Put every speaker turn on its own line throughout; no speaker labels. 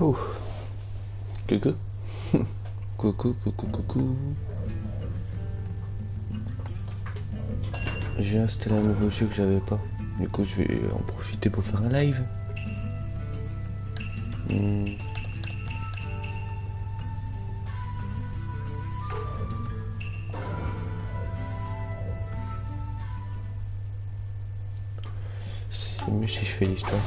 Ouh. Coucou. Coucou, coucou, coucou. J'ai installé un nouveau jeu que j'avais pas. Du coup, je vais en profiter pour faire un live. C'est mieux si je fais l'histoire.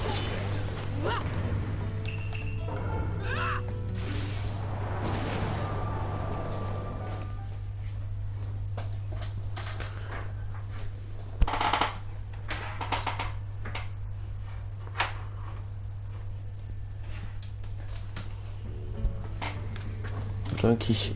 Qui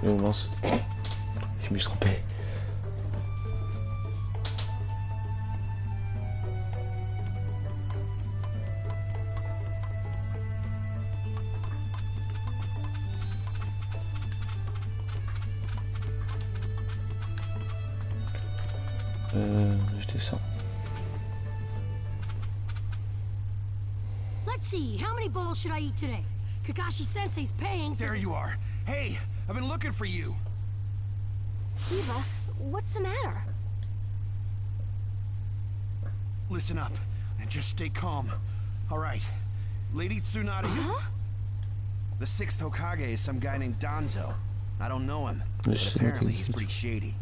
mince, je me suis trompé. Je descends.
Let's see, how many bowls should I eat today? Kakashi-sensei's paying.
There you are. Hey, I've been looking for you.
Eva, what's the matter?
Listen up, and just stay calm. All right, Lady Tsunade...
Huh?
The 6th Hokage is some guy named Danzo. I don't know him, but apparently he's pretty shady.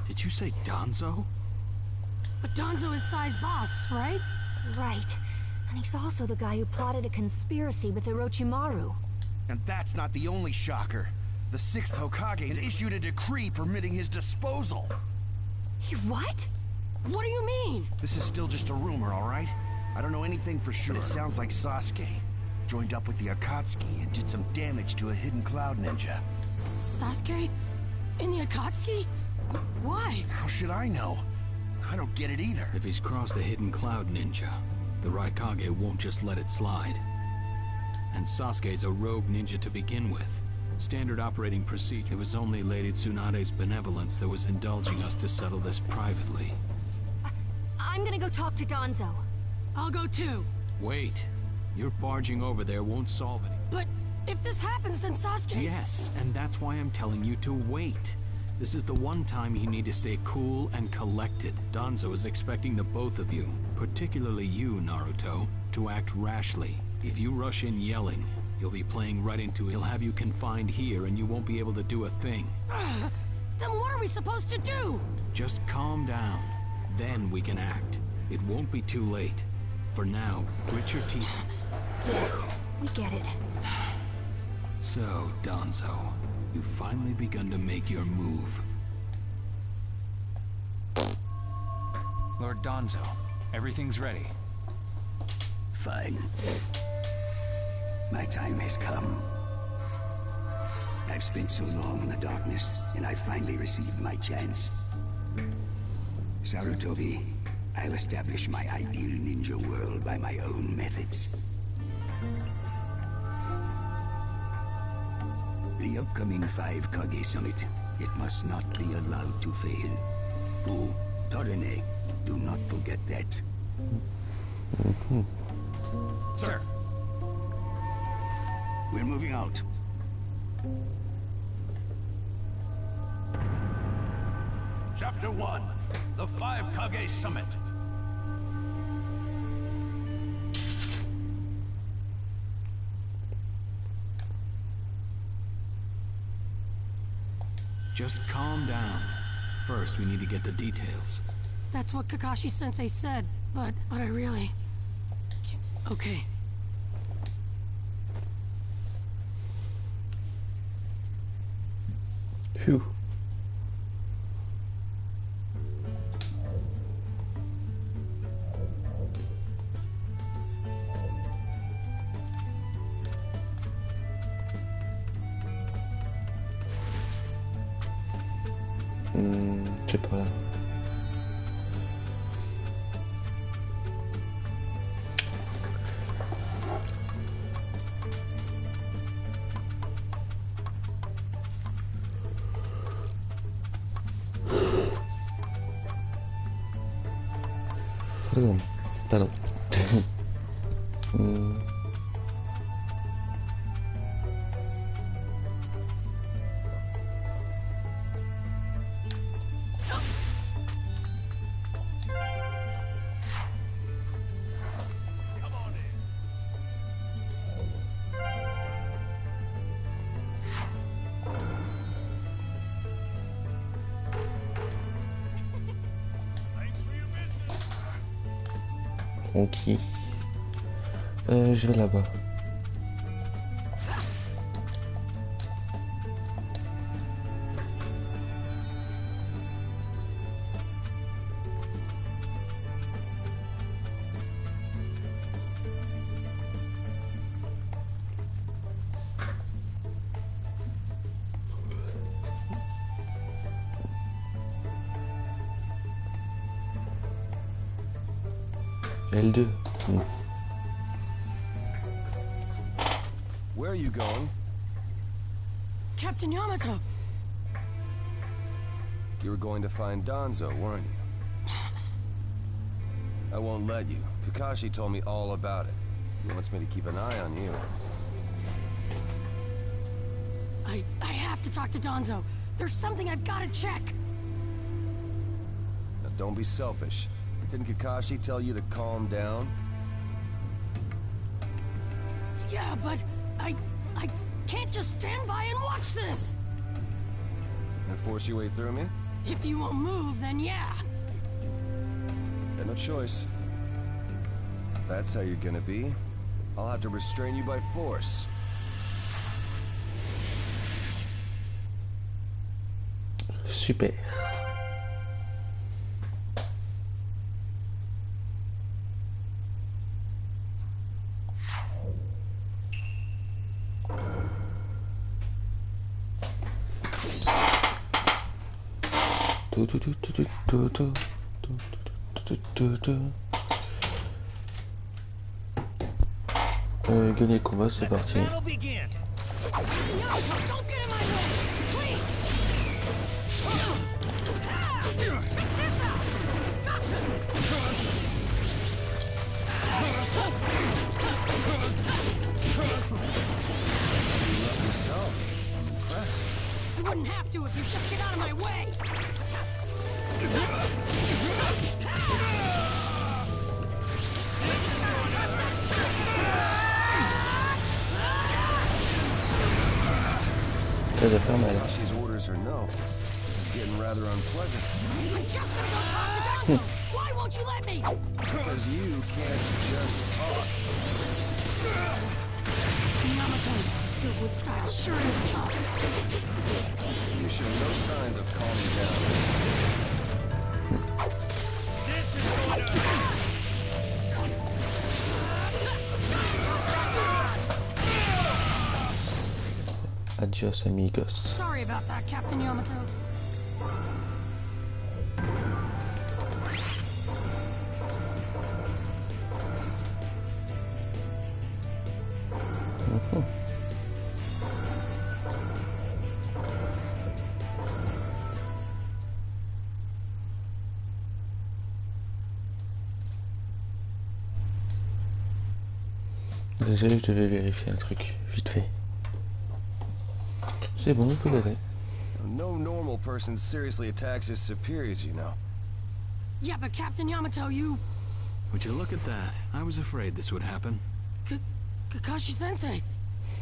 Did you say Danzo?
But Danzo is Sai's boss, right?
Right. And he's also the guy who plotted a conspiracy with Orochimaru.
And that's not the only shocker. The 6th Hokage issued a decree permitting his disposal.
What?
What do you mean?
This is still just a rumor, all right? I don't know anything for sure. But it sounds like Sasuke joined up with the Akatsuki and did some damage to a hidden cloud ninja.
Sasuke? In the Akatsuki? Why?
How should I know? I don't get it either.
If he's crossed a hidden cloud ninja, the Raikage won't just let it slide. And Sasuke's a rogue ninja to begin with. Standard operating procedure. It was only Lady Tsunade's benevolence that was indulging us to settle this privately.
I'm gonna go talk to Danzo.
I'll go too.
Wait. Your barging over there won't solve it.
But if this happens, then Sasuke...
Yes, and that's why I'm telling you to wait. This is the one time you need to stay cool and collected. Danzo is expecting the both of you, particularly you, Naruto, to act rashly. If you rush in yelling, you'll be playing right into his... He'll have you confined here and you won't be able to do a thing.
Then what are we supposed to do?
Just calm down. Then we can act. It won't be too late. For now, grit your teeth.
Yes, we get it.
So, Danzo, you've finally begun to make your move.
Lord Danzo, everything's ready.
Fine. My time has come. I've spent so long in the darkness, and I finally received my chance. Sarutobi, I'll establish my ideal ninja world by my own methods. The upcoming 5 Kage Summit, it must not be allowed to fail. Fu, Torene, do not forget that.
Sir.
We're moving out.
Chapter 1, the 5 Kage Summit.
Just calm down. First, we need to get the details.
That's what Kakashi-sensei said, but I really... Okay.
Phew. Je sais pas là. Pardon. Pardon. Ok. Je vais là-bas. L2.
Where are you going?
Captain Yamato!
You were going to find Danzo, weren't you? I won't let you. Kakashi told me all about it. He wants me to keep an eye on you.
I have to talk to Danzo. There's something I've got to check.
Now don't be selfish. Didn't Kakashi tell you to calm down?
Yeah, but I can't just stand by and watch this!
And force your way through me?
If you won't move, then yeah.
Got no choice. If that's how you're gonna be, I'll have to restrain you by force.
Super. Gagner le combat, c'est parti.
You wouldn't have to if you just get out of my way!
Ça doit faire mal.
Kashi's orders are no. This is getting rather unpleasant.
I'm just gonna go talk to Danzo! Why won't you let me?
Because you can't just talk.
Yamato, your wood style sure is tough.
You show no signs of calming down.
This is going to...
Adios amigos.
Sorry about that, Captain Yamato.
Désolé, je devais vérifier un truc, vite fait. C'est bon, on peut l'aider.
No normal person seriously attacks his superiors, you know.
Yeah, but Captain Yamato, you...
Would you look at that? I was afraid this would happen.
Kakashi-sensei.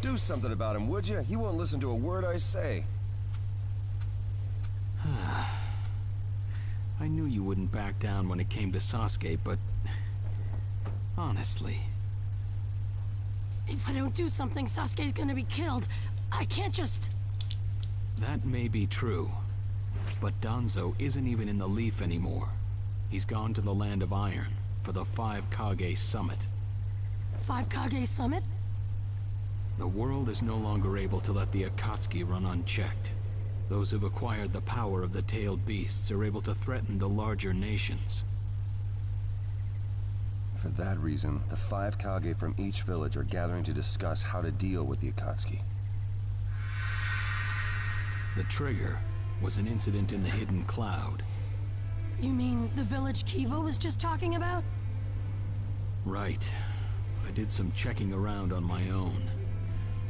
Do something about him, would you? He won't listen to a word I say.
I knew you wouldn't back down when it came to Sasuke, but... honestly...
If I don't do something, Sasuke's gonna be killed. I can't just...
That may be true. But Danzo isn't even in the Leaf anymore. He's gone to the Land of Iron for the 5 Kage Summit.
5 Kage Summit?
The world is no longer able to let the Akatsuki run unchecked. Those who've acquired the power of the tailed beasts are able to threaten the larger nations.
For that reason, the 5 Kage from each village are gathering to discuss how to deal with the Akatsuki.
The trigger was an incident in the hidden cloud.
You mean the village Kiva was just talking about?
Right. I did some checking around on my own.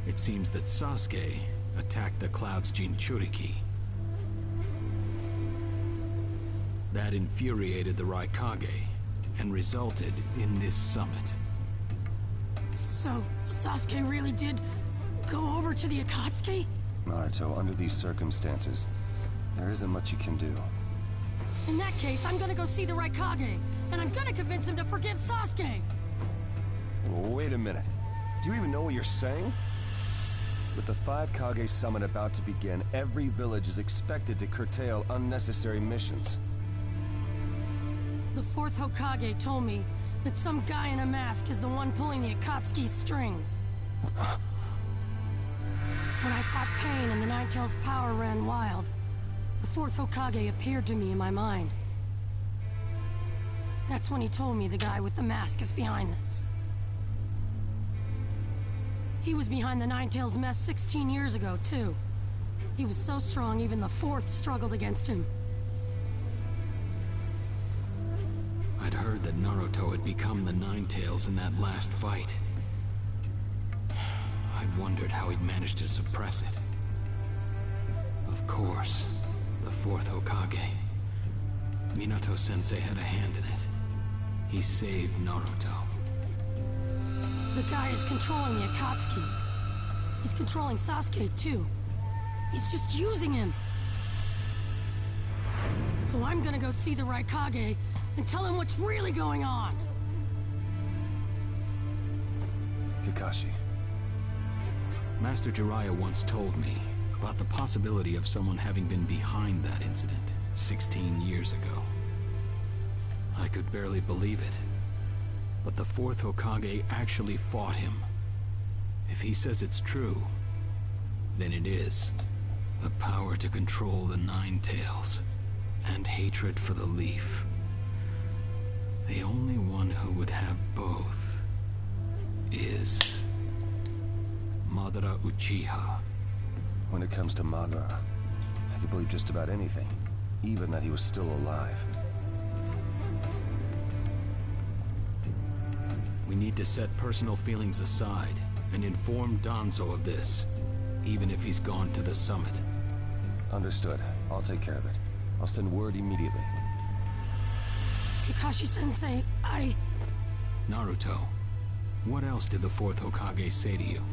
It seems that Sasuke attacked the cloud's Jinchuriki. That infuriated the Raikage and resulted in this summit.
So, Sasuke really did go over to the Akatsuki?
Naruto, under these circumstances, there isn't much you can do.
In that case, I'm gonna go see the Raikage, and I'm gonna convince him to forgive Sasuke!
Wait a minute. Do you even know what you're saying? With the 5 Kage summit about to begin, every village is expected to curtail unnecessary missions.
The 4th Hokage told me that some guy in a mask is the one pulling the Akatsuki's strings. When I fought Pain and the Ninetales' power ran wild, the 4th Hokage appeared to me in my mind. That's when he told me the guy with the mask is behind this. He was behind the Ninetales mess 16 years ago, too. He was so strong, even the 4th struggled against him.
I'd heard that Naruto had become the Ninetales in that last fight. I'd wondered how he'd managed to suppress it. Of course, the 4th Hokage. Minato-sensei had a hand in it. He saved Naruto.
The guy is controlling the Akatsuki. He's controlling Sasuke, too. He's just using him. So I'm gonna go see the Raikage and tell him what's really going on.
Kakashi.
Master Jiraiya once told me about the possibility of someone having been behind that incident 16 years ago. I could barely believe it. But the 4th Hokage actually fought him. If he says it's true, then it is. The power to control the Ninetales, and hatred for the Leaf. The only one who would have both is Madara Uchiha.
When it comes to Madara, I could believe just about anything, even that he was still alive.
We need to set personal feelings aside and inform Danzo of this, even if he's gone to the summit.
Understood. I'll take care of it. I'll send word immediately.
Kakashi-sensei,
Naruto, what else did the 4th Hokage say to you?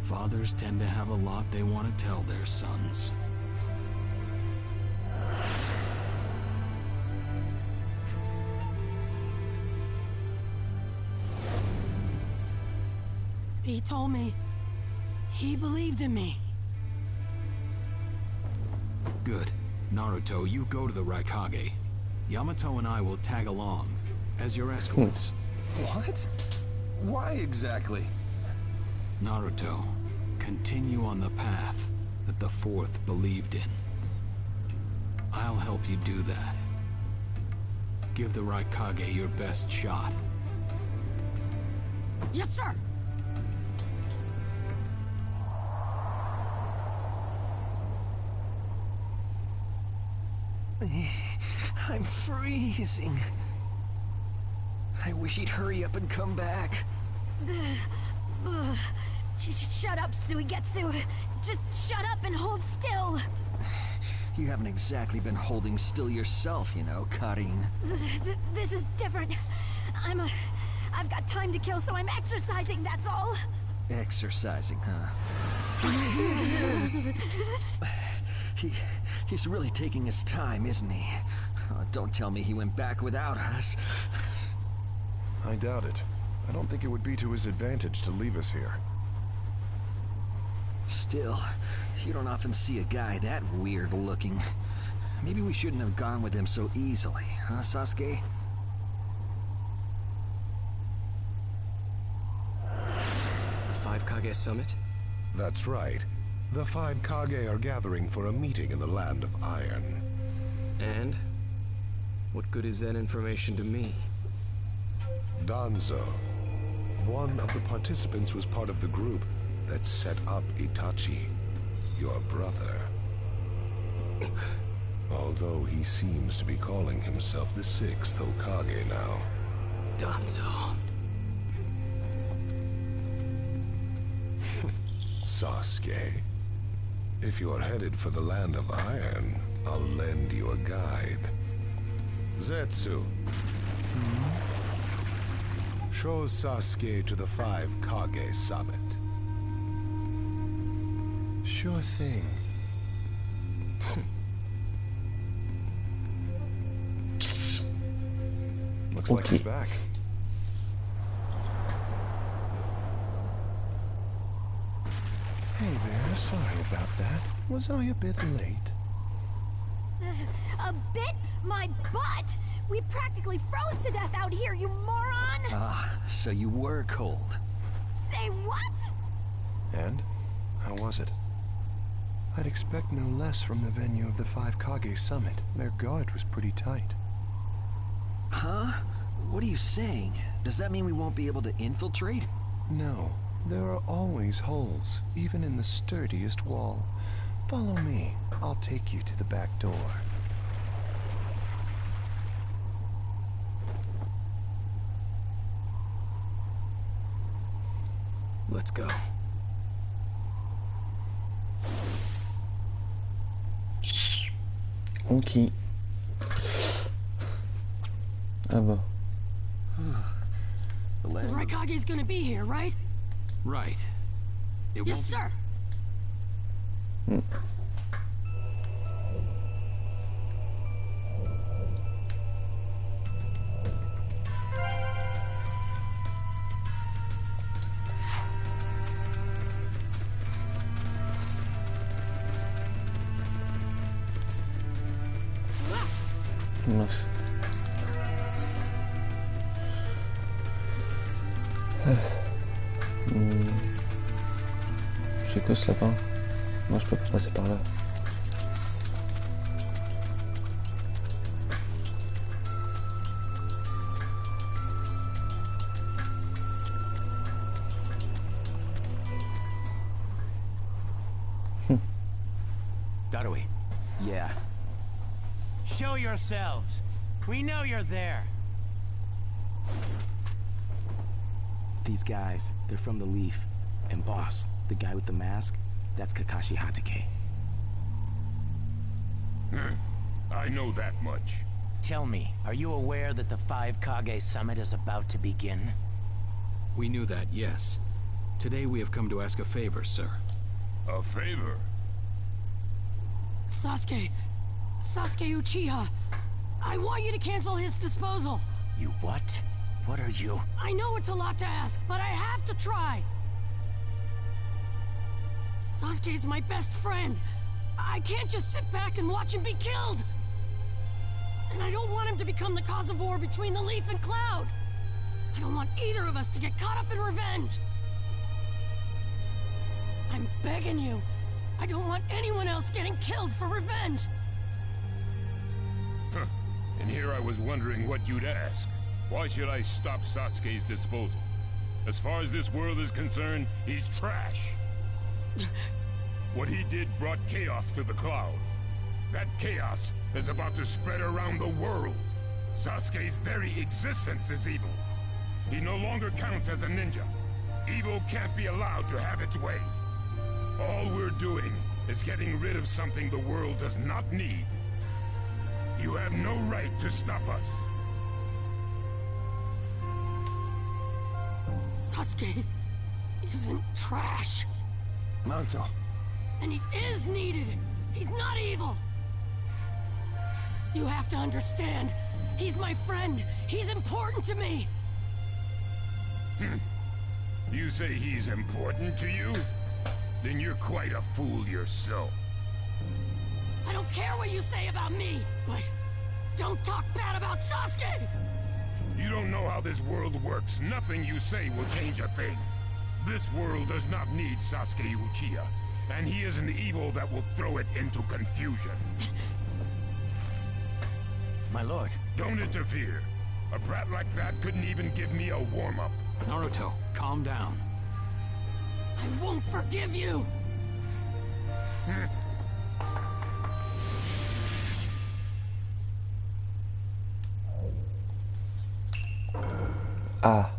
Fathers tend to have a lot they want to tell their sons.
he told me he believed in me.
Good. Naruto, you go to the Raikage. Yamato and I will tag along as your escorts.
What? Why exactly?
Naruto, continue on the path that the 4th believed in. I'll help you do that. Give the Raikage your best shot.
Yes, sir!
I'm freezing. I wish he'd hurry up and come back.
Shut up, Suigetsu. Just shut up and hold still.
You haven't exactly been holding still yourself, you know, Karin.
This is different. I've got time to kill, so I'm exercising, that's all.
Exercising, huh? He's really taking his time, isn't he? Oh, don't tell me he went back without us.
I doubt it. I don't think it would be to his advantage to leave us here.
Still, you don't often see a guy that weird looking. Maybe we shouldn't have gone with him so easily, huh, Sasuke?
The 5 Kage Summit?
That's right. The 5 Kage are gathering for a meeting in the Land of Iron.
And? What good is that information to me?
Danzo, one of the participants, was part of the group that set up Itachi, your brother. Although he seems to be calling himself the 6th Hokage now.
Danzo.
Sasuke, if you're headed for the Land of Iron, I'll lend you a guide. Zetsu. Show Sasuke to the 5 Kage summit. Sure thing. Looks like he's back. Hey there, sorry about that. Was I a bit late?
A bit? My butt! We practically froze to death out here, you moron!
Ah, so you were cold.
Say what?
And? How was it? I'd expect no less from the venue of the 5 Kage summit. Their guard was pretty tight.
Huh? What are you saying? Does that mean we won't be able to infiltrate?
No. There are always holes, even in the sturdiest wall. Follow me. I'll take you to the back door.
Let's go.
Ok. Ah bah.
The Raikage's gonna be here, right?
Right.
Yes, sir.
Mince. C'est quoi ce lapin? Non, je peux pas passer par là.
Darui. Yeah.
Show yourselves. We know you're there.
These guys, they're from the Leaf. And boss, the guy with the mask, that's Kakashi Hatake.
I know that much.
Tell me, are you aware that the 5 Kage summit is about to begin?
We knew that, yes. Today we have come to ask a favor, sir.
A favor?
Sasuke Uchiha. I want you to cancel his disposal.
You what? What are you?
I know it's a lot to ask, but I have to try. Sasuke's my best friend. I can't just sit back and watch him be killed. And I don't want him to become the cause of war between the Leaf and Cloud. I don't want either of us to get caught up in revenge. I'm begging you. I don't want anyone else getting killed for revenge.
Huh. And here I was wondering what you'd ask. Why should I stop Sasuke's disposal? As far as this world is concerned, he's trash. What he did brought chaos to the Cloud. That chaos is about to spread around the world. Sasuke's very existence is evil. He no longer counts as a ninja. Evil can't be allowed to have its way. All we're doing is getting rid of something the world does not need. You have no right to stop us.
Sasuke isn't trash.
Naruto.
And he is needed. He's not evil. You have to understand. He's my friend. He's important to me.
You say he's important to you? Then you're quite a fool yourself.
I don't care what you say about me, but don't talk bad about Sasuke!
You don't know how this world works. Nothing you say will change a thing. This world does not need Sasuke Uchiha. And he is an evil that will throw it into confusion.
My lord.
Don't interfere. A brat like that couldn't even give me a warm-up.
Naruto, calm down.
I won't forgive you!
Ah.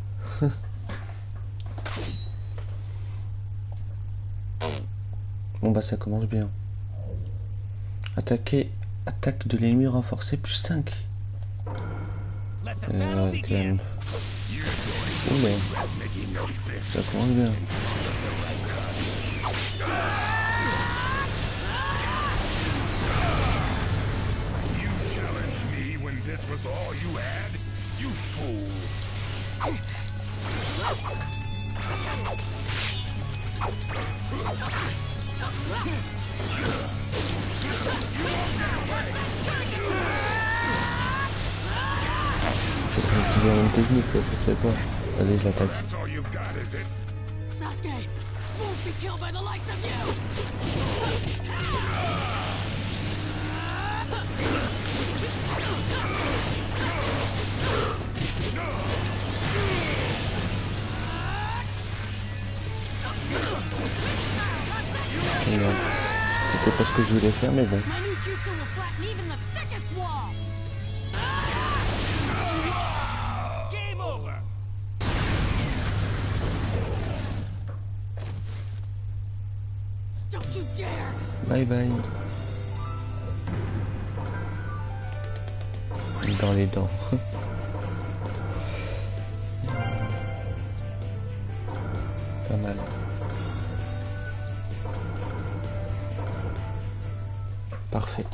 Bon bah ça commence bien. Attaquer, attaque de l'ennemi renforcée plus 5. Quand même. Oula. Ça commence bien.
You challenged me when this was all you had? You fool!
J'ai utilisé la même technique, je sais pas. Allez, je l'attaque.
Sasuke won't be killed by the likes of you!
C'était pas ce que je voulais faire, mais bon.
Game over! Don't you dare!
Bye bye. Dans les dents. Pas mal. Parfait.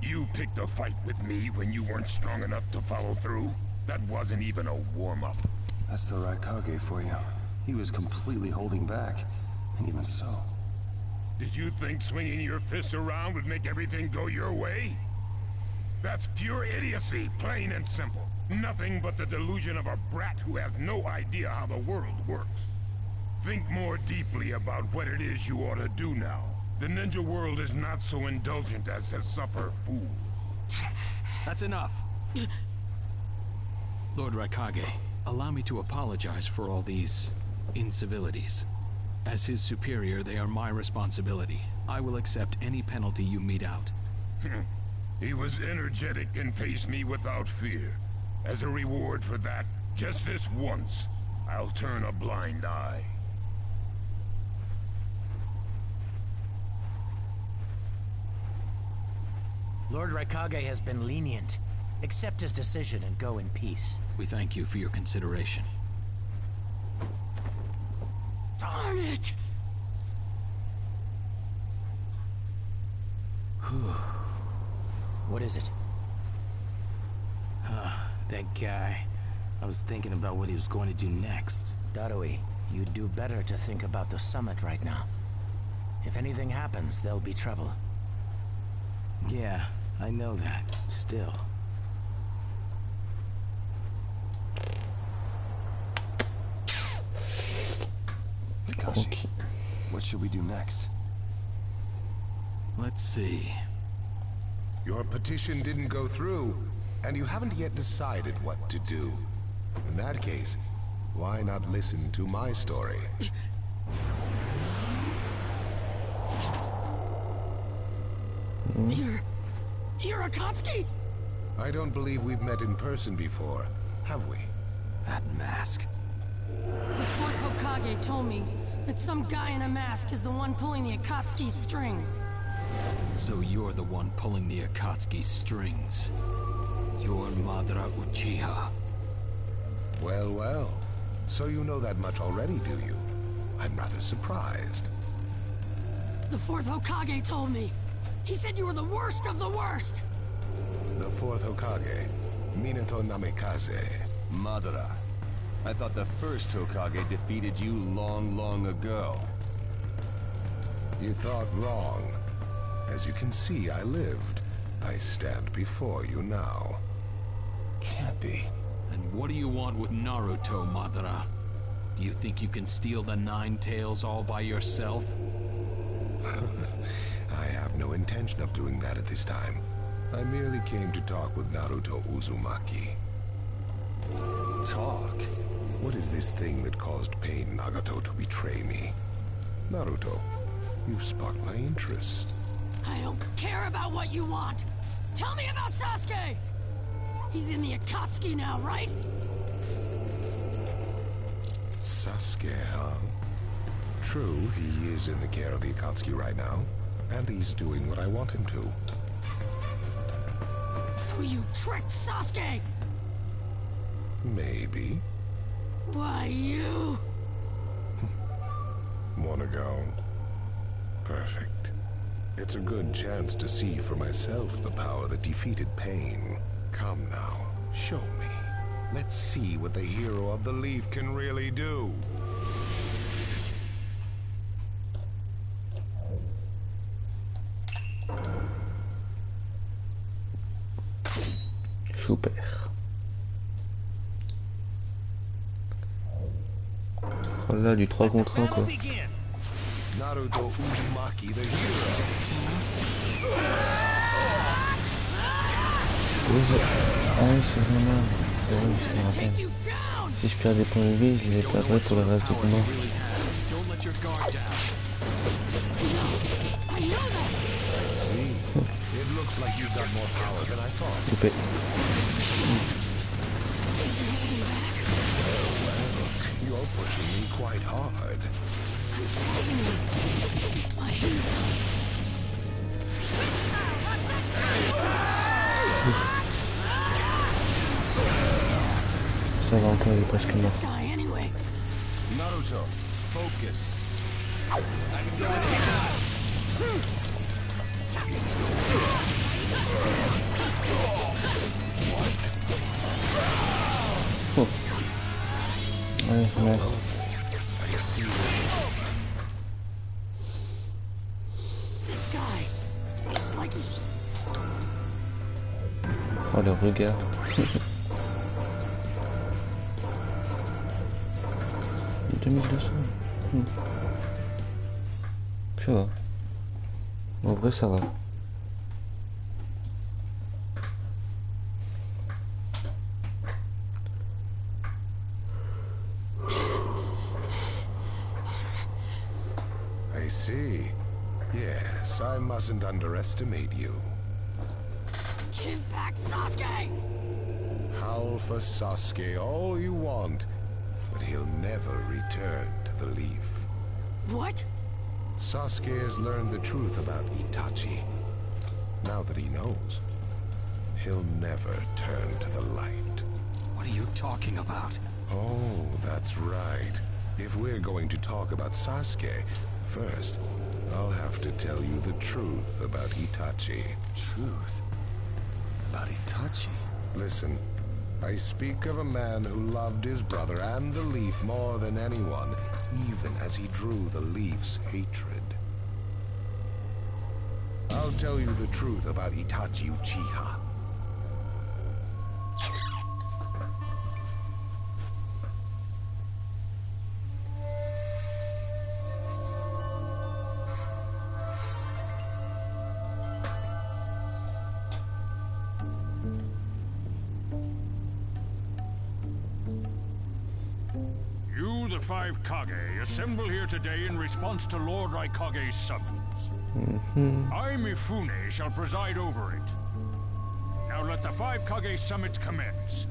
You picked a fight with me when you weren't strong enough to follow through? That wasn't even a warm-up.
That's the Raikage for you. He was completely holding back. And even so...
Did you think swinging your fists around would make everything go your way? That's pure idiocy, plain and simple. Nothing but the delusion of a brat who has no idea how the world works. Think more deeply about what it is you ought to do now. The ninja world is not so indulgent as to suffer fools.
That's enough. Lord Raikage, allow me to apologize for all these incivilities. As his superior, they are my responsibility. I will accept any penalty you mete out.
He was energetic and faced me without fear. As a reward for that, just this once, I'll turn a blind eye.
Lord Raikage has been lenient. Accept his decision and go in peace.
We thank you for your consideration.
Darn it!
What is it?
That guy. I was thinking about what he was going to do next.
Darui, you'd do better to think about the summit right now. If anything happens, there'll be trouble.
Yeah, I know that. Still.
Kakashi, what should we do next?
Let's see.
Your petition didn't go through, and you haven't yet decided what to do. In that case, why not listen to my story?
You're Akatsuki?
I don't believe we've met in person before, have we?
That mask.
The fourth Hokage told me that some guy in a mask is the one pulling the Akatsuki's strings.
So you're the one pulling the Akatsuki's strings. You're Madara Uchiha.
Well, well. So you know that much already, do you? I'm rather surprised.
The fourth Hokage told me. He said you were the worst of the worst.
The fourth Hokage, Minato Namikaze.
Madara. I thought the first Hokage defeated you long, long ago.
You thought wrong. As you can see, I lived. I stand before you now.
Can't be.
And what do you want with Naruto, Madara? Do you think you can steal the 9 tails all by yourself?
I have no intention of doing that at this time. I merely came to talk with Naruto Uzumaki. Talk? What is this thing that caused Pain Nagato to betray me? Naruto, you've sparked my interest.
I don't care about what you want. Tell me about Sasuke! He's in the Akatsuki now, right?
Sasuke, huh? True, he is in the care of the Akatsuki right now, and he's doing what I want him to.
So you tricked Sasuke!
Maybe.
Why, you...
Wanna go? Perfect. It's a good chance to see for myself the power that defeated Pain. Come now, show me. Let's see what the hero of the Leaf can really do.
Super. Oh là, du 3 contre 1 quoi.
Naruto Uzumaki, the hero.
Ah oui, c'est vrai, merde. C'est vrai, je me rappelle. Si je perds des points de vie, je les perdrai pour le reste du combat. Coupé.
You're pushing me quite hard.
Ça va encore, il est presque mort.
Naruto, focus. I can do it anytime.
Oh. Ouais, ouais. Oh le regard. 2200. Ça va. En vrai ça va.
I see. Yes, I mustn't underestimate you.
Give back Sasuke!
Howl for Sasuke all you want, but he'll never return to the Leaf.
What?
Sasuke has learned the truth about Itachi. Now that he knows, he'll never turn to the light.
What are you talking about?
Oh, that's right. If we're going to talk about Sasuke, first, I'll have to tell you the truth about Itachi.
Truth? About Itachi?
Listen, I speak of a man who loved his brother and the Leaf more than anyone, even as he drew the Leaf's hatred. I'll tell you the truth about Itachi Uchiha.
Five Kage assemble here today in response to Lord Raikage's summons. I, Mifune, shall preside over it. Now let the Five Kage summit commence.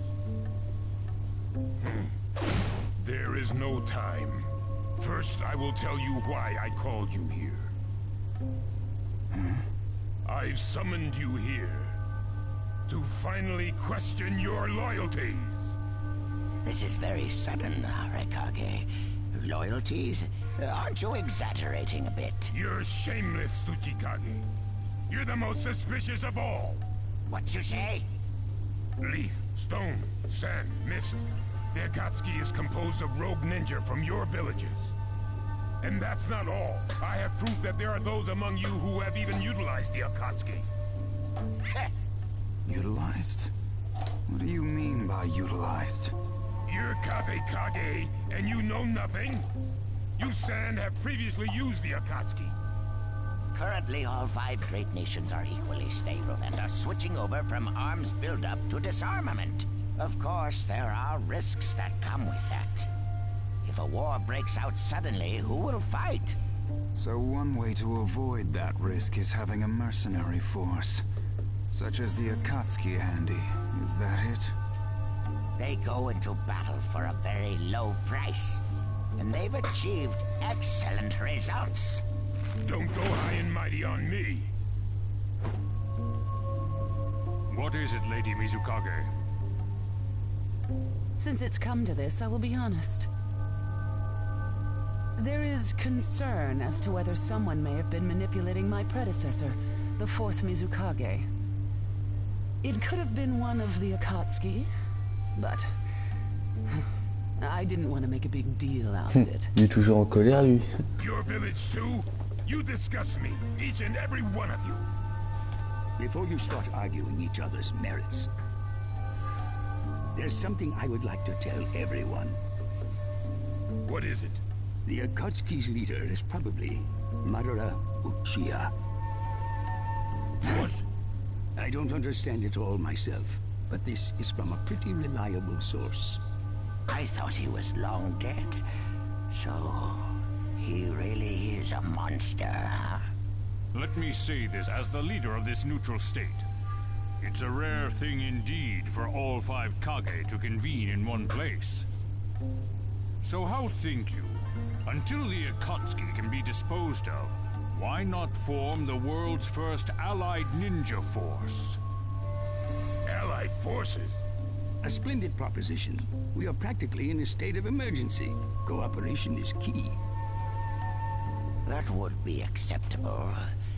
There is no time. First, I will tell you why I called you here. I've summoned you here to finally question your loyalties.
This is very sudden, Raikage. Loyalties? Aren't you exaggerating a bit?
You're shameless, Tsuchikage. You're the most suspicious of all.
What you say?
Leaf, stone, sand, mist. The Akatsuki is composed of rogue ninja from your villages. And that's not all. I have proof that there are those among you who have even utilized the Akatsuki.
Utilized? What do you mean by utilized?
You're Kaze Kage, and you know nothing? You Sand have previously used the Akatsuki.
Currently, all 5 great nations are equally stable and are switching over from arms buildup to disarmament. Of course, there are risks that come with that. If a war breaks out suddenly, who will fight?
So one way to avoid that risk is having a mercenary force, such as the Akatsuki handy. Is that it?
They go into battle for a very low price, and they've achieved excellent results.
Don't go high and mighty on me.
What is it, Lady Mizukage?
Since it's come to this, I will be honest. There is concern as to whether someone may have been manipulating my predecessor, the 4th Mizukage. It could have been one of the Akatsuki, but I didn't want to make a big deal out of it.
Il est toujours en colère, lui.
Your village too? You disgust me, each and every one of you.
Before you start arguing each other's merits, there's something I would like to tell everyone.
What is it?
The Akatsuki's leader is probably Madara Uchiha.
What?
I don't understand it all myself, but this is from a pretty reliable source.
I thought he was long dead. So, he really is a monster, huh?
Let me say this as the leader of this neutral state. It's a rare thing indeed for all 5 Kage to convene in one place. So how think you? Until the Akatsuki can be disposed of, why not form the world's first allied ninja force?
Allied forces?
A splendid proposition. We are practically in a state of emergency. Cooperation is key.
That would be acceptable.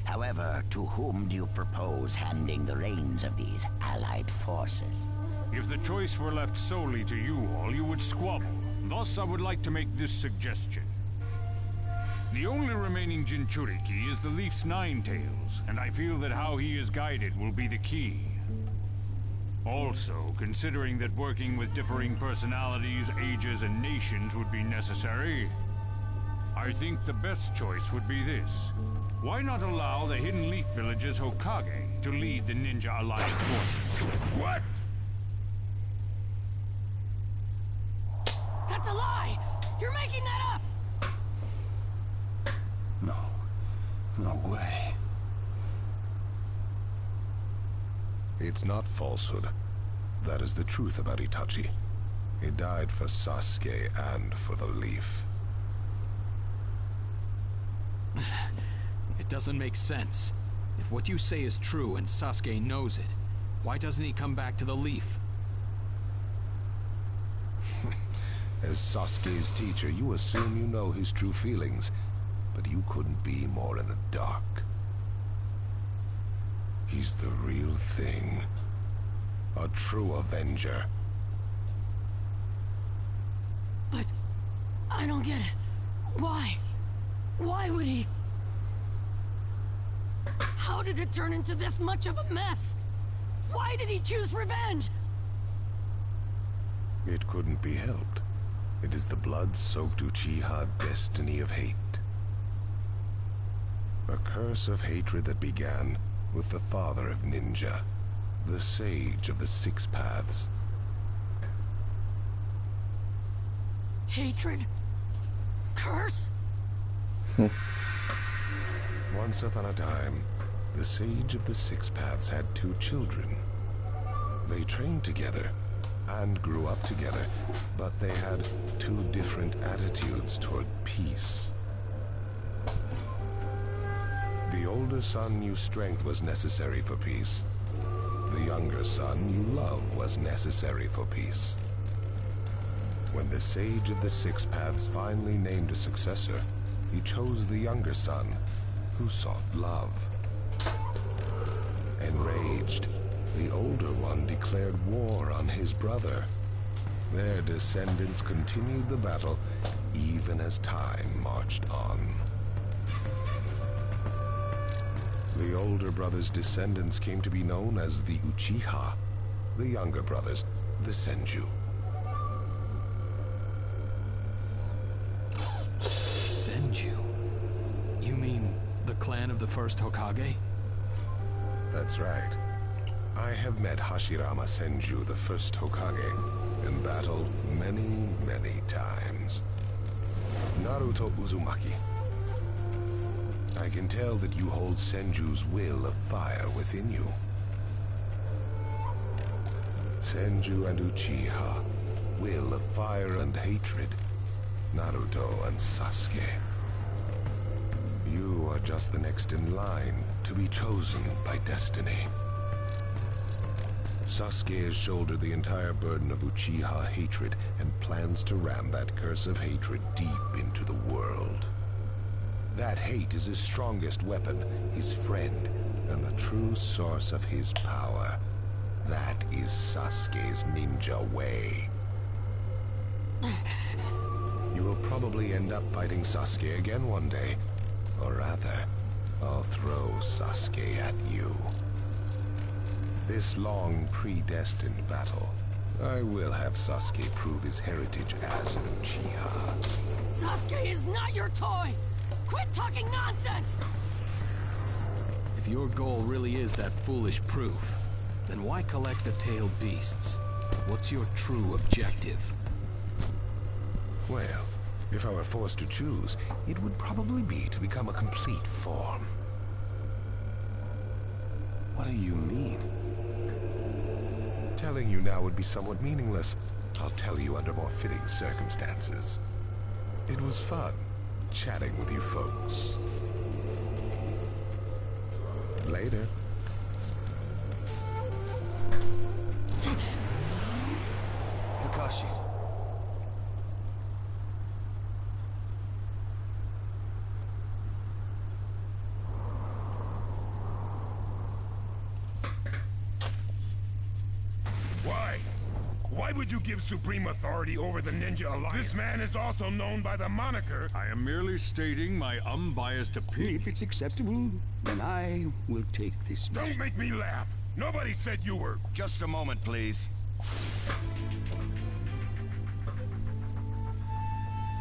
However, to whom do you propose handing the reins of these allied forces?
If the choice were left solely to you all, you would squabble. Thus, I would like to make this suggestion. The only remaining Jinchuriki is the Leaf's 9 tails, and I feel that how he is guided will be the key. Also, considering that working with differing personalities, ages, and nations would be necessary, I think the best choice would be this. Why not allow the Hidden Leaf Village's Hokage to lead the Ninja Alliance forces?
What?
That's a lie! You're making that up!
No. No way. It's not falsehood. That is the truth about Itachi. He died for Sasuke and for the Leaf.
It doesn't make sense. If what you say is true and Sasuke knows it, why doesn't he come back to the Leaf?
As Sasuke's teacher, you assume you know his true feelings, but you couldn't be more in the dark. He's the real thing. A true Avenger.
But I don't get it. Why? Why would he? How did it turn into this much of a mess? Why did he choose revenge?
It couldn't be helped. It is the blood-soaked Uchiha destiny of hate. A curse of hatred that began with the father of ninja, the sage of the 6 paths.
Hatred? Curse?
Once upon a time, the sage of the 6 paths had 2 children. They trained together and grew up together, but they had 2 different attitudes toward peace. The older son knew strength was necessary for peace. The younger son knew love was necessary for peace. When the sage of the 6 paths finally named a successor, he chose the younger son, who sought love. Enraged, the older one declared war on his brother. Their descendants continued the battle even as time marched on. The older brothers' descendants came to be known as the Uchiha, the younger brothers, the Senju.
Senju? You mean the clan of the first Hokage?
That's right. I have met Hashirama Senju, the first Hokage, and battled many, many times. Naruto Uzumaki. I can tell that you hold Senju's will of fire within you. Senju and Uchiha, will of fire and hatred. Naruto and Sasuke. You are just the next in line to be chosen by destiny. Sasuke has shouldered the entire burden of Uchiha hatred and plans to ram that curse of hatred deep into the world. That hate is his strongest weapon, his friend, and the true source of his power. That is Sasuke's ninja way. You will probably end up fighting Sasuke again one day. Or rather, I'll throw Sasuke at you. This long, predestined battle, I will have Sasuke prove his heritage as an Uchiha.
Sasuke is not your toy! Quit talking nonsense!
If your goal really is that foolish proof, then why collect the tailed beasts? What's your true objective?
Well, if I were forced to choose, it would probably be to become a complete form.
What do you mean?
Telling you now would be somewhat meaningless. I'll tell you under more fitting circumstances. It was fun chatting with you folks. Later.
Kakashi.
Why would you give supreme authority over the Ninja Alliance? This man is also known by the moniker...
I am merely stating my unbiased opinion.
If it's acceptable, then I will take this
Don't make me laugh! Nobody said you were...
Just a moment, please.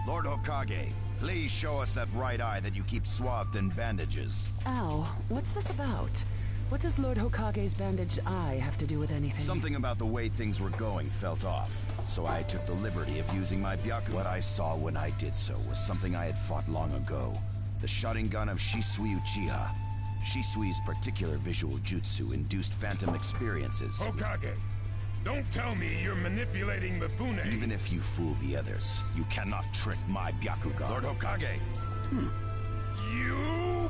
Lord Hokage, please show us that right eye that you keep swathed in bandages.
Ow, what's this about? What does Lord Hokage's bandaged eye have to do with anything?
Something about the way things were going felt off, so I took the liberty of using my Byakugan. What I saw when I did so was something I had fought long ago. The shutting gun of Shisui Uchiha. Shisui's particular visual jutsu induced phantom experiences.
Hokage, don't tell me you're manipulating Mifune.
Even if you fool the others, you cannot trick my Byakugan. Lord Hokage!
You...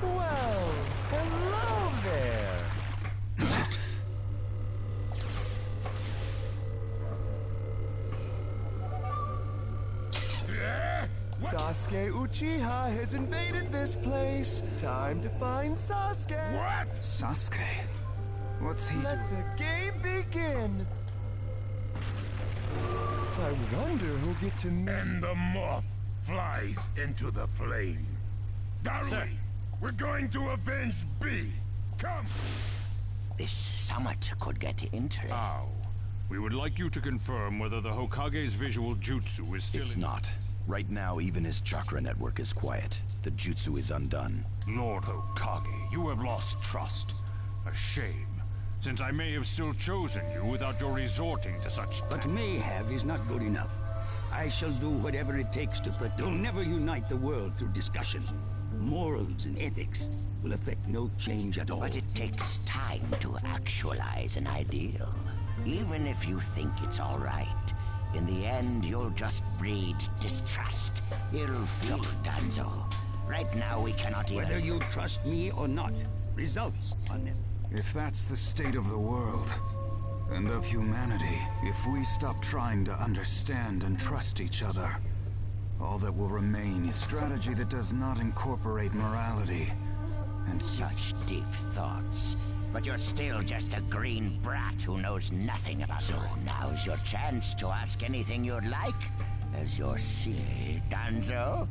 Well, hello there.
Sasuke Uchiha has invaded this place. Time to find Sasuke.
What?
Sasuke? What's he doing?
Let the game begin. I wonder who'll get to meet...
And the moth flies into the flame. Darui, we're going to avenge B. Come!
This summit could get interesting.
How? We would like you to confirm whether the Hokage's visual jutsu is still...
It's not. Right now, even his chakra network is quiet. The jutsu is undone.
Lord Hokage, you have lost trust. A shame, since I may have still chosen you without your resorting to such...
But may have is not good enough. I shall do whatever it takes to protect... You'll never unite the world through discussion. Morals and ethics will affect no change at all.
But it takes time to actualize an ideal. Even if you think it's all right, in the end, you'll just breed distrust. It'll feel... Look, Danzo, right now we cannot even...
Whether you trust me or not, results on this.
If that's the state of the world, and of humanity, if we stop trying to understand and trust each other, all that will remain is strategy that does not incorporate morality and...
Such deep thoughts. but you're still just a green brat who knows nothing about it. So now's your chance to ask anything you'd like, as you're see, Danzo.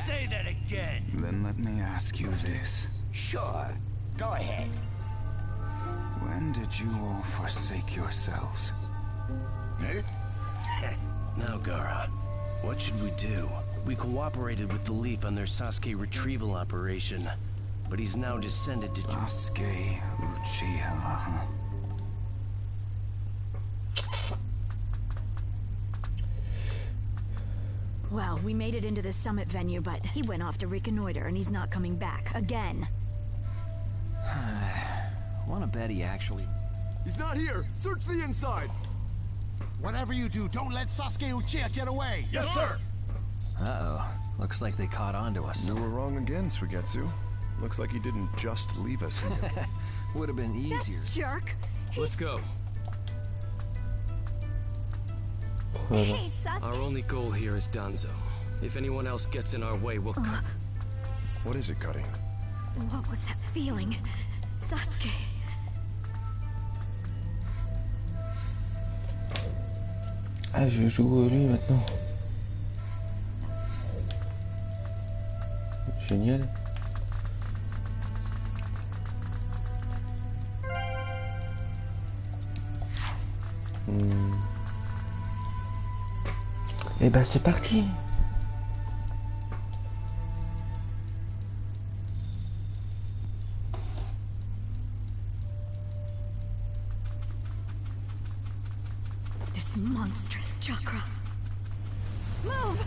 Say that again.
Then let me ask you this.
Sure, go ahead.
When did you all forsake yourselves?
Now, Gaara, what should we do? We cooperated with the Leaf on their Sasuke retrieval operation, but he's now descended to...
Sasuke Uchiha, huh?
Well, we made it into the summit venue, but he went off to reconnoiter and he's not coming back again.
Wanna bet he actually...
He's not here! Search the inside!
Whatever you do, don't let Sasuke Uchiha get away!
Yes, sir!
Uh-oh. Looks like they caught on to us.
You were wrong again, Suigetsu. Looks like he didn't just leave us here.
Would have been easier.
That jerk!
Let's go.
Hey, Sasuke!
Our only goal here is Danzo. If anyone else gets in our way, we'll...
What is it, Cuddy?
What was that feeling? Sasuke...
Ah, je joue lui maintenant. Génial. Et bah c'est parti.
This monstrous chakra. Move!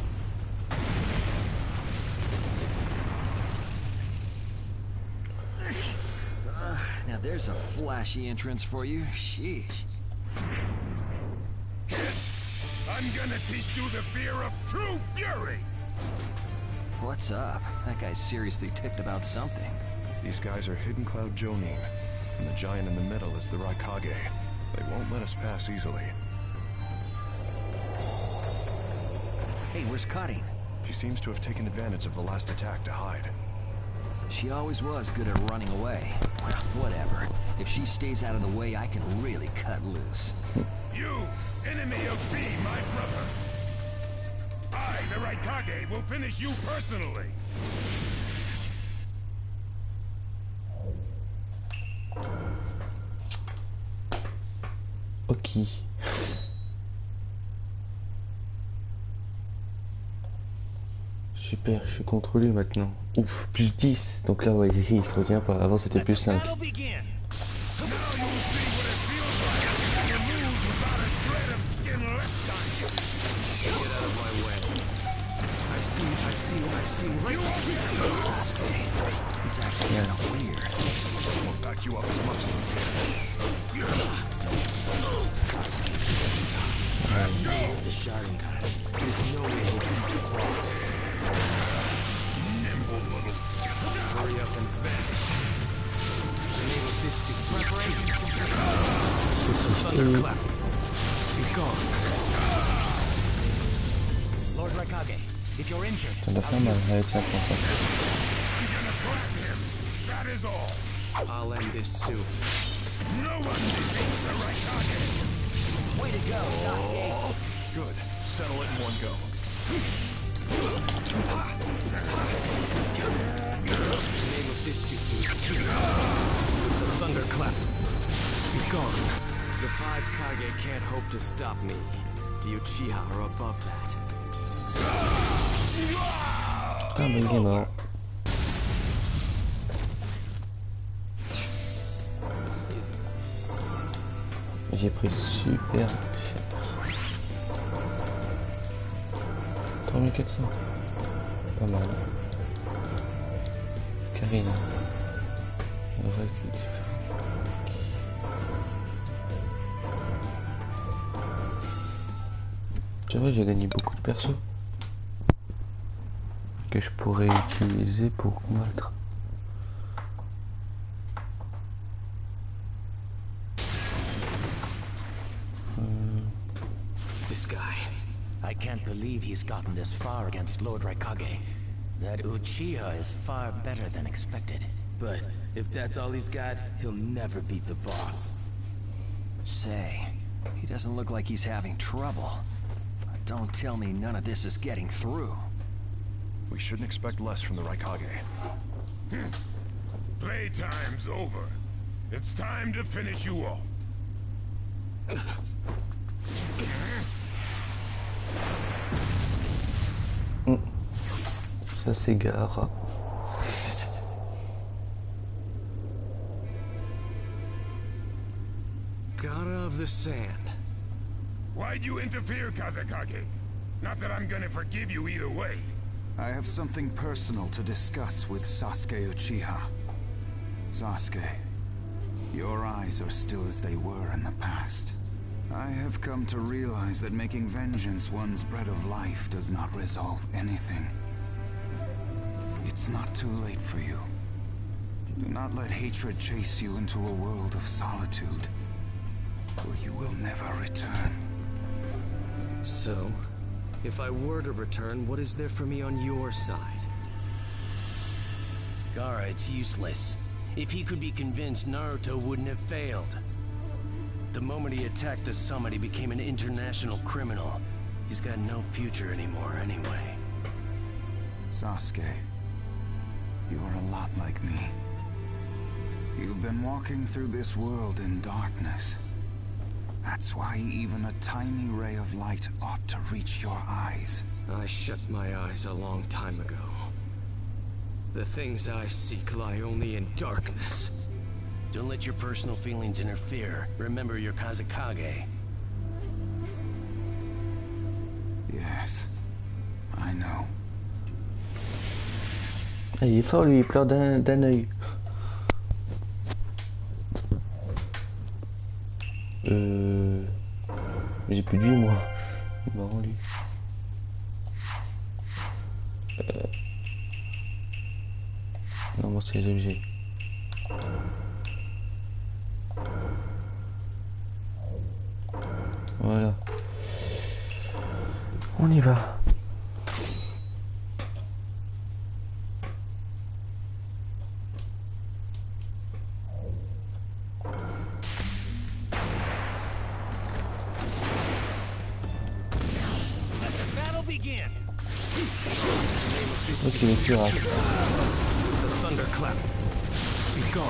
Now there's a flashy entrance for you. Sheesh.
I'm gonna teach you the fear of true fury!
What's up? That guy's seriously ticked about something.
These guys are Hidden Cloud Jonin, and the giant in the middle is the Raikage. They won't let us pass easily.
Hey, where's Cutting?
She seems to have taken advantage of the last attack to hide.
She always was good at running away. Well, whatever. If she stays out of the way, I can really cut loose.
You, enemy of me, my brother. I, the Raikage, will finish you personally.
Ok. Super, je suis contre lui maintenant. Ouf, plus 10. Donc là, ouais, il se retient pas. Avant, c'était plus 5.
I've seen right He's actually kind of weird.
We'll back you up as much as we can.
Sasuke.
The Sharingan. There's no way he'll beat the boss.
Nimble little...
Hurry up and vanish. The name of this jutsu. Thunderclap. Be gone.
Lord Raikage, if you're injured...
Ça doit faire mal, ouais, tiens, prends ça.
That is all.
I'll end this soon.
No one defeats the Raikage.
Way to go, Sasuke.
Good. Settle it in one go.
The name of this jutsu is Kira. The Thunderclap. Be gone. The 5 Kage can't hope to stop me. The Uchiha are above that.
Putain, mais il est mort. J'ai pris super cher. 3400. Pas mal. Karina. Tu vois, j'ai gagné beaucoup de persos que je pourrais utiliser pour combattre.
This guy. I can't believe he's gotten this far against Lord Raikage. That Uchiha is far better than expected.
But if that's all he's got, he'll never beat the boss.
Say, he doesn't look like he's having trouble. Don't tell me none of this is getting through.
We shouldn't expect less from the Raikage.
Playtime's over. It's time to finish you off.
Ça s'égare.
God of the Sand.
Why'd you interfere, Kazekage? Not that I'm gonna forgive you either way.
I have something personal to discuss with Sasuke Uchiha. Sasuke, your eyes are still as they were in the past. I have come to realize that making vengeance one's bread of life does not resolve anything. It's not too late for you. Do not let hatred chase you into a world of solitude, where you will never return.
So, if I were to return, what is there for me on your side?
Gaara, it's useless. If he could be convinced, Naruto wouldn't have failed. The moment he attacked the summit, he became an international criminal. He's got no future anymore anyway.
Sasuke, you're a lot like me. You've been walking through this world in darkness. That's why even a tiny ray of light ought to reach your eyes.
I shut my eyes a long time ago. The things I seek lie only in darkness.
Don't let your personal feelings interfere. Remember, you're Kazekage.
Yes, I know.
Ah, il est fort lui, il pleure d'un œil. J'ai plus de vie moi. Il est marrant lui. Non, moi c'est les objets. Voilà. On y va. Ok, les pirates.
The thunderclap. Be gone.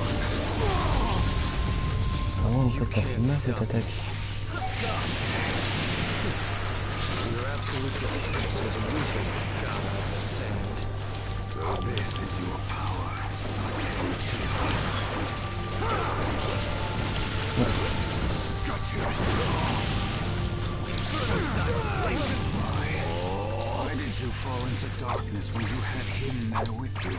Ah ouais, en fait, ça fait mal cette attaque.
Your absolute defense is weakened, God of the Sand.
So this is your power, Sasuke Uchiha. Why did you fall into darkness when you had him there with you?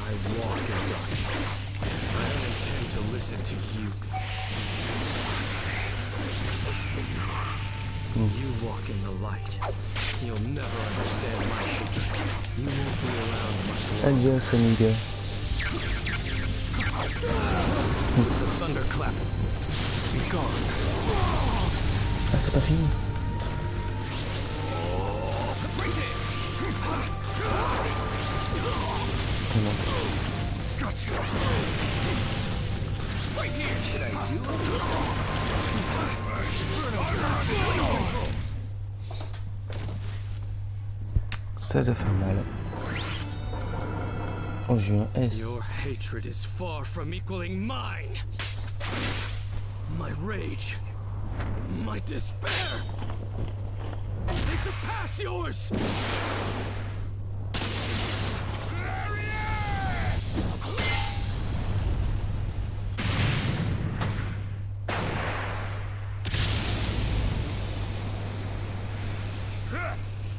I walk in darkness. I don't intend to listen to you. You walk in the light. You'll never understand my hatred. You won't be around much longer.
Adios, amiga.
The thunderclap. Be gone.
Ah, c'est pas fini.
Should I do
Ça doit faire mal. Oh, j'ai eu un S.
Your hatred is far from equaling mine. My rage, my despair, they surpass yours.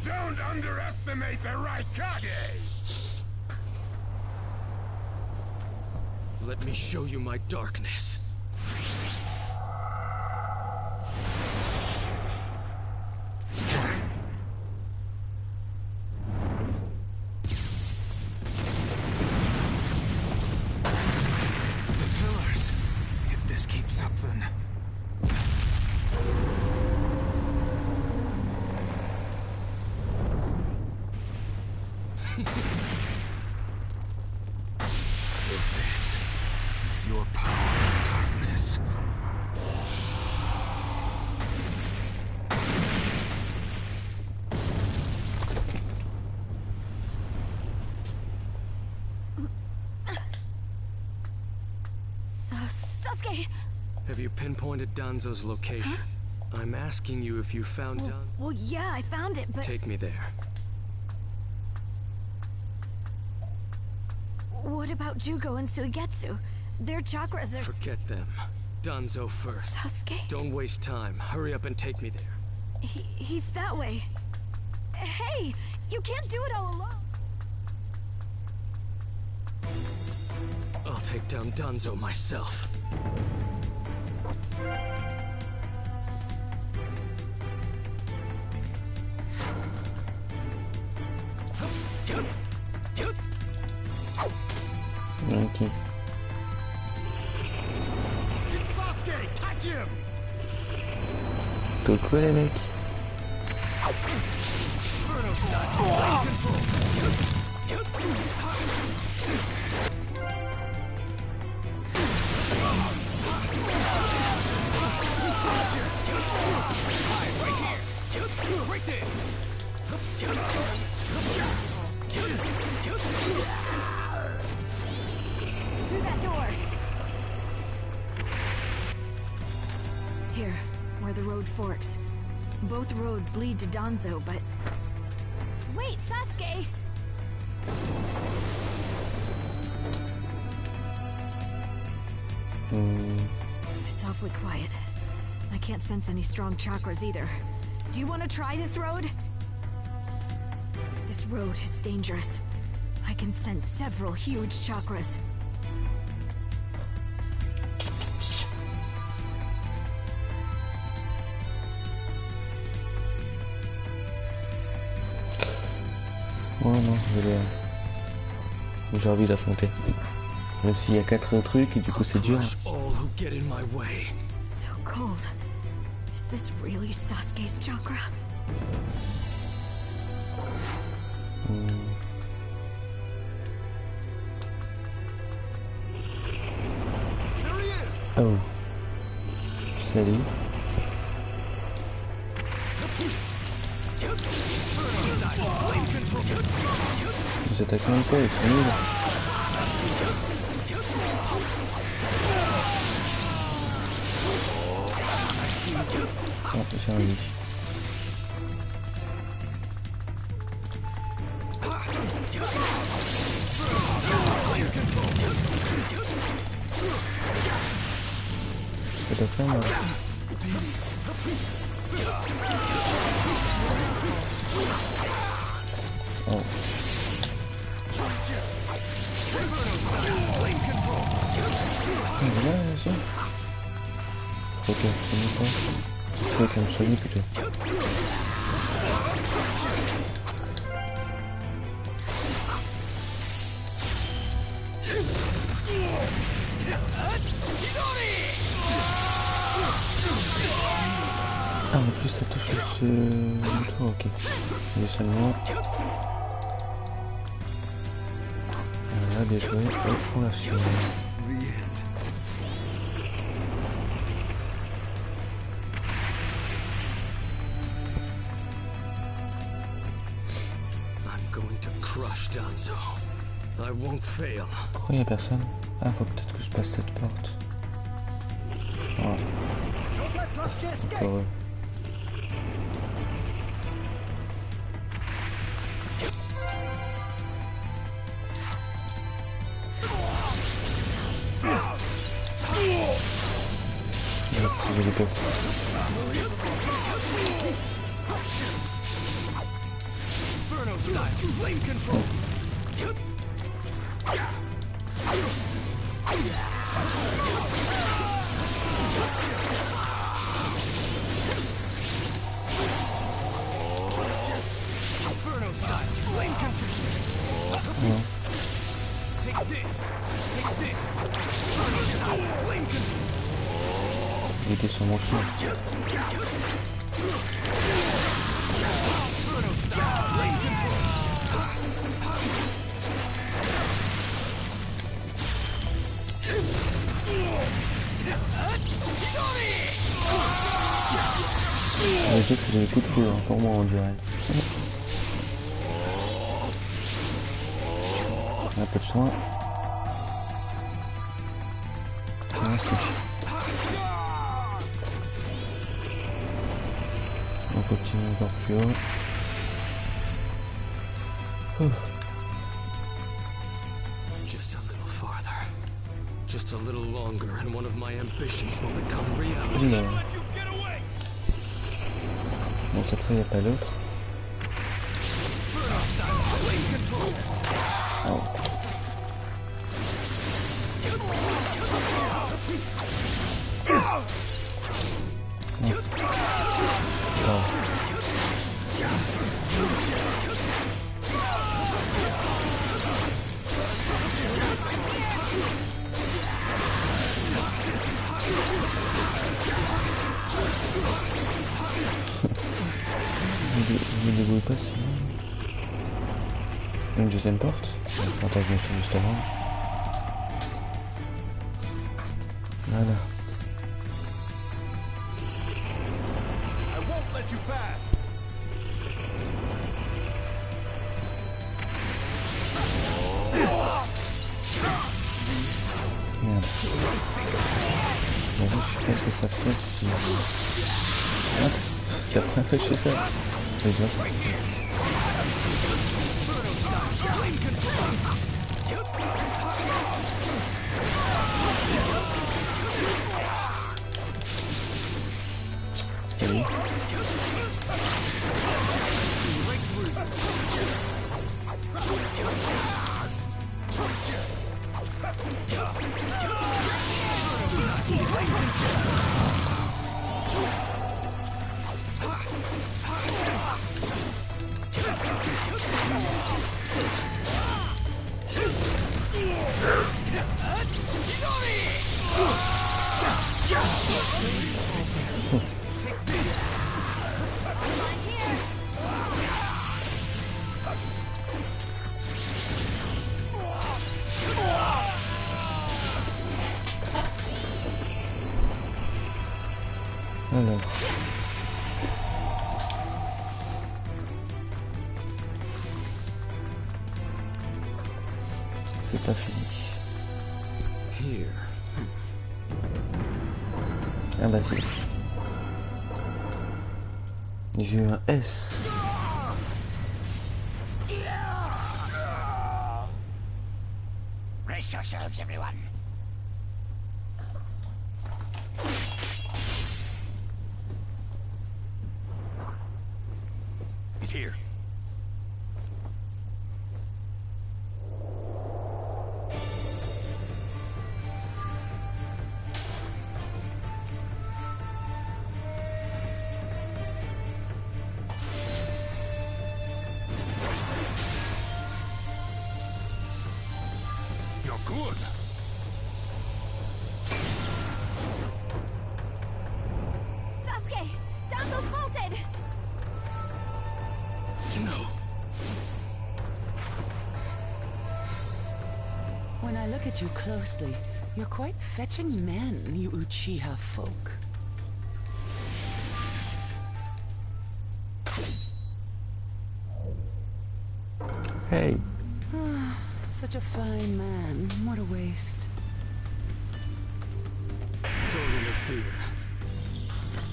Don't underestimate the Raikage!
Let me show you my darkness.
The pillars. If this keeps up, then... Filthy.
Sasuke!
Have you pinpointed Danzo's location? Huh? I'm asking you if you found Danzo.
Well, yeah, I found it, but...
Take me there.
What about Jugo and Suigetsu? Their chakras are...
Forget them. Danzo first.
Sasuke?
Don't waste time. Hurry up and take me there.
He's that way. Hey! You can't do it all alone!
I'll take down Danzo myself.
Ok.
It's Sasuke! Catch him!
Coucou les mecs.
Through that door. Here, where the road forks. Both roads lead to Danzo, but... Wait, Sasuke! It's awfully quiet. I can't sense any strong chakras either. Do you want to try this road? This road is dangerous. I can sense several huge chakras.
Oh non, j'ai envie d'affronter. Même s'il y a 4 trucs et du coup c'est dur.
So cold. Is this really Sasuke's chakra?
Oh. Salut. Ils attaquent même pas, ils sont nuls. Oh, j'ai un lit. C'est ta femme, oh. Voilà, ça. Ok, c'est bon quoi. C'est comme celui plutôt. Ah, en plus ça touche ce moto, ok. Mais seulement. Voilà, bien joué. Hop, on la suit. Pourquoi il n'y a personne? Ah, faut peut-être que je passe cette porte. Oh. Heureux. Merci, j'ai des peurs. Il était sur mon chemin. Ah, j'ai pris des coups de feu, hein, pour moi on dirait. Un peu de soin. Merci. On continue encore plus haut.
Just a little farther. Just a little longer, and one of my ambitions will become reality.
Oula. Bon, cette fois, il n'y a pas l'autre. Oh. Yes. Oh. Je me débrouille pas sinon. Une deuxième porte. Attends, je me suis juste avant. Voilà. Merde. Bon, je sais pas ce que ça fait si... What? C'est la première fois que je fais ça. C'est bien ça. Salut. Alors. C'est pas fini.
Here.
Ah bah si. J'ai eu un S.
Brace yourselves, everyone. He's here.
You're good.
Sasuke! Danzo's bolted!
No.
When I look at you closely, you're quite fetching men, you Uchiha folk.
Hey.
Such a fine man. What a waste.
Don't interfere.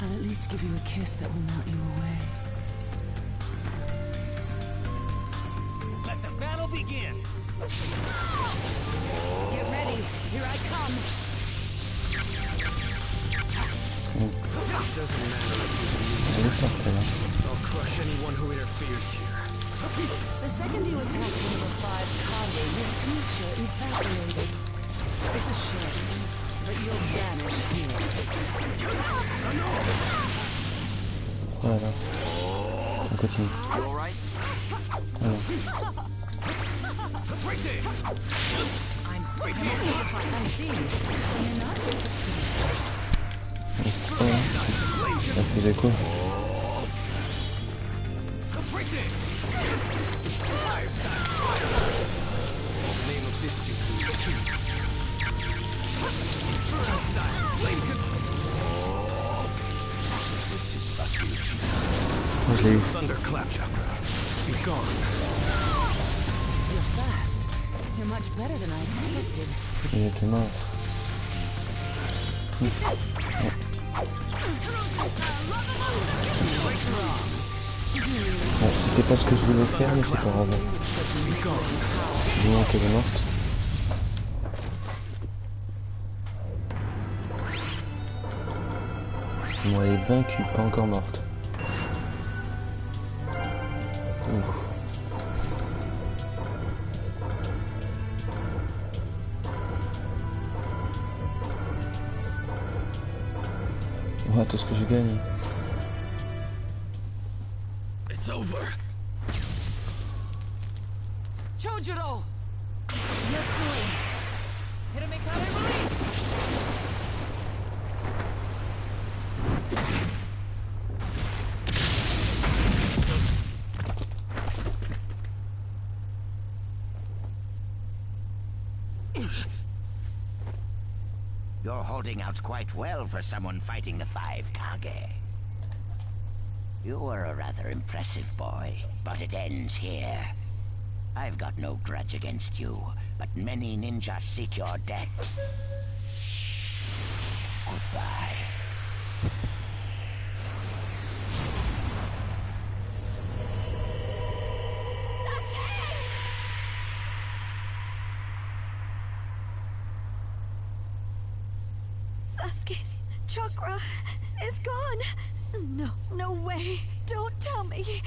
I'll at least give you a kiss that will melt you away.
Let the battle begin!
Get ready. Here I come.
It doesn't matter if you believe. I'll crush anyone who interferes here.
The second you attacked one of the 5 Kage, his future evaporated. It's a shame, but you'll vanish here.
Voilà. On continue. Voilà.
I see. So you're not just a pretty face.
Ça faisait quoi?
Name of this jutsu is Q.
This is Sasuke.
Je l'ai eu.
Thunderclap chakra. Be gone.
You're fast. You're much better than I expected.
Il était mort. Bon, c'était pas ce que je voulais faire, mais c'est pas grave. Du moment qu'elle est morte. Bon, elle est vaincue, pas encore morte. Ouf. Voilà tout ce que je gagne.
It's over.
Chojuro!
Yes, Mui. Hiramikare release!
You're holding out quite well for someone fighting the 5 Kage. You were a rather impressive boy, but it ends here. I've got no grudge against you, but many ninjas seek your death. Goodbye.
Sasuke's chakra is gone. No, no way. Don't tell me.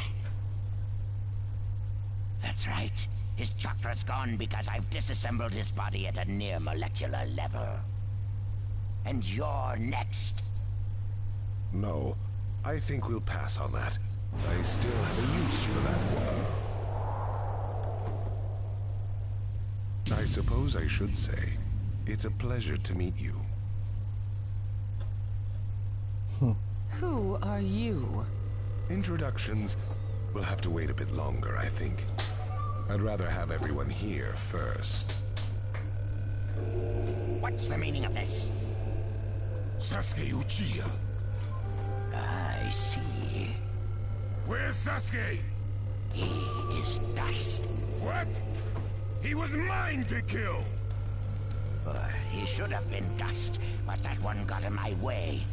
That's right. His chakra's gone because I've disassembled his body at a near molecular level. And you're next.
No, I think we'll pass on that. I still have a use for that one. I suppose I should say, it's a pleasure to meet you.
Who are you?
Introductions will have to wait a bit longer, I think. I'd rather have everyone here first.
What's the meaning of this?
Sasuke Uchiha.
I see.
Where's Sasuke?
He is dust.
What? He was mine to kill!
He should have been dust, but that one got in my way.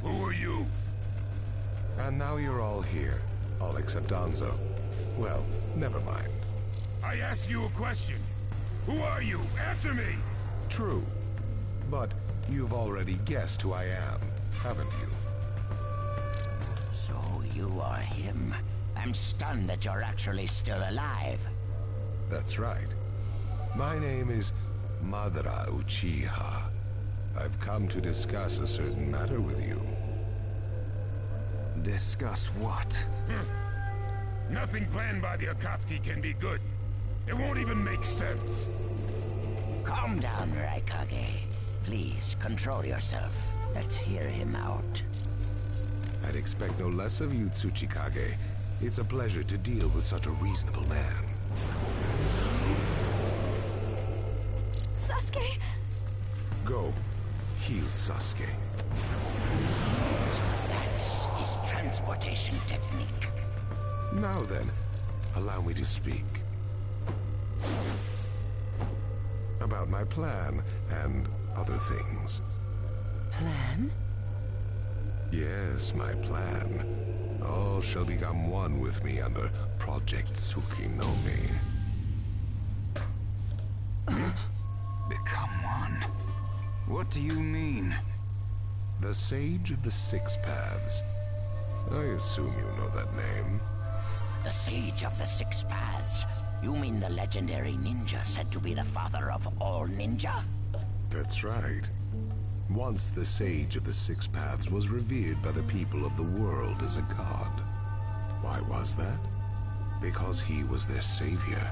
Who are you?
And now you're all here, all except Danzo. Well, never mind.
I asked you a question. Who are you? Answer me!
True. But you've already guessed who I am, haven't you?
So you are him. I'm stunned that you're actually still alive.
That's right. My name is Madara Uchiha. I've come to discuss a certain matter with you.
Discuss what?
Nothing planned by the Akatsuki can be good. It won't even make sense.
Calm down, Raikage. Please, control yourself. Let's hear him out.
I'd expect no less of you, Tsuchikage. It's a pleasure to deal with such a reasonable man.
Sasuke!
Go. Heal Sasuke.
So that's his transportation technique.
Now then, allow me to speak. About my plan and other things.
Plan?
Yes, my plan. All shall become one with me under Project Tsuki-no-Mi.
Become one? What do you mean?
The Sage of the Six Paths. I assume you know that name.
The Sage of the Six Paths? You mean the legendary ninja said to be the father of all ninja?
That's right. Once the Sage of the Six Paths was revered by the people of the world as a god. Why was that? Because he was their savior.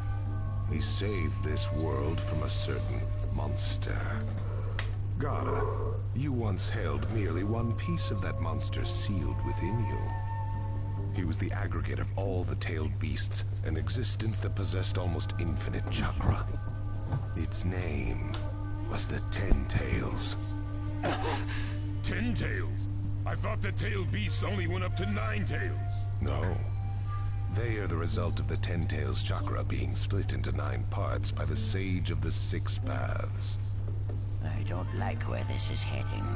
He saved this world from a certain monster. Gara, you once held merely one piece of that monster sealed within you. He was the aggregate of all the tailed beasts, an existence that possessed almost infinite chakra. Its name was the 10 Tails.
10 tails? I thought the tailed beasts only went up to 9 tails.
No. They are the result of the 10 Tails chakra being split into 9 parts by the Sage of the Six Paths.
I don't like where this is heading.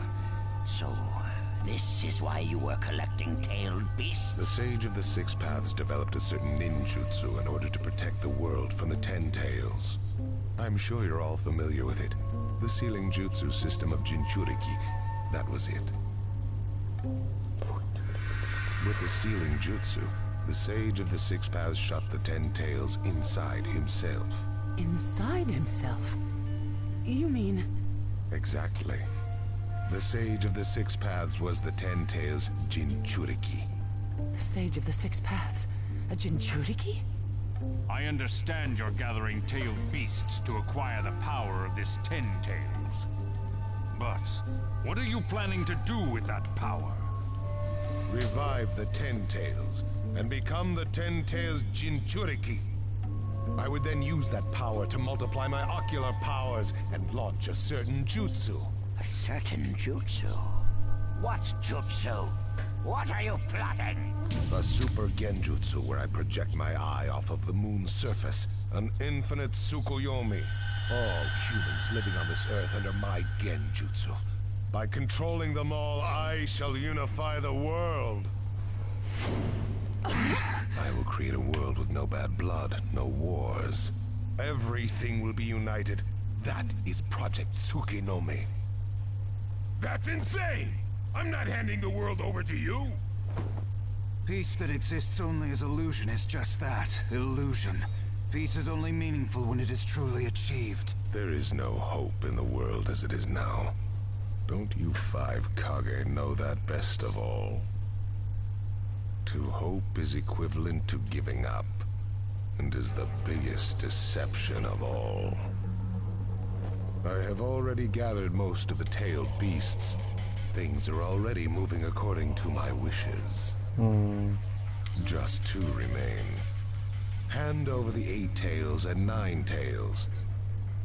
So, This is why you were collecting tailed beasts?
The Sage of the Six Paths developed a certain ninjutsu in order to protect the world from the Ten Tails. I'm sure you're all familiar with it. The sealing jutsu system of Jinchuriki. That was it. With the sealing jutsu, the Sage of the Six Paths shut the Ten Tails inside himself.
Inside himself? You mean...
Exactly. The Sage of the Six Paths was the Ten Tails' Jinchuriki.
The Sage of the Six Paths? A Jinchuriki?
I understand you're gathering tailed beasts to acquire the power of this Ten Tails. But what are you planning to do with that power?
Revive the Ten Tails and become the Ten Tails Jinchuriki. I would then use that power to multiply my ocular powers and launch a certain jutsu.
A certain jutsu? What jutsu? What are you plotting?
A super genjutsu where I project my eye off of the moon's surface. An infinite Tsukuyomi. All humans living on this earth under my genjutsu. By controlling them all, I shall unify the world. I will create a world with no bad blood, no wars. Everything will be united. That is Project Tsukinomi.
That's insane! I'm not handing the world over to you!
Peace that exists only as illusion is just that, illusion. Peace is only meaningful when it is truly achieved.
There is no hope in the world as it is now. Don't you five Kage know that best of all? To hope is equivalent to giving up, and is the biggest deception of all. I have already gathered most of the tailed beasts. Things are already moving according to my wishes. Just two remain. Hand over the 8 tails and 9 tails.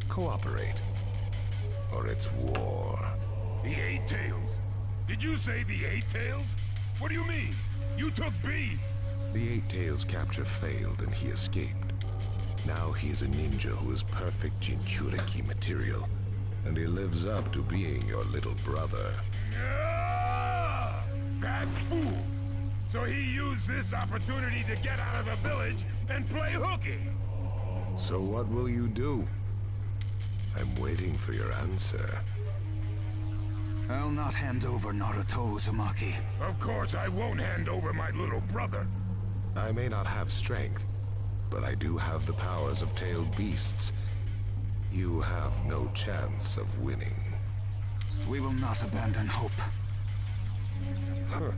Cooperate, or it's war.
The 8 tails? Did you say the 8 tails? What do you mean? You took B!
The 8 tails capture failed and he escaped. Now he is a ninja who is perfect Jinchuriki material. And he lives up to being your little brother.
Ah, that fool! So he used this opportunity to get out of the village and play hooky!
So what will you do? I'm waiting for your answer.
I'll not hand over Naruto Uzumaki.
Of course I won't hand over my little brother.
I may not have strength, but I do have the powers of tailed beasts. You have no chance of winning.
We will not abandon hope.
Huh.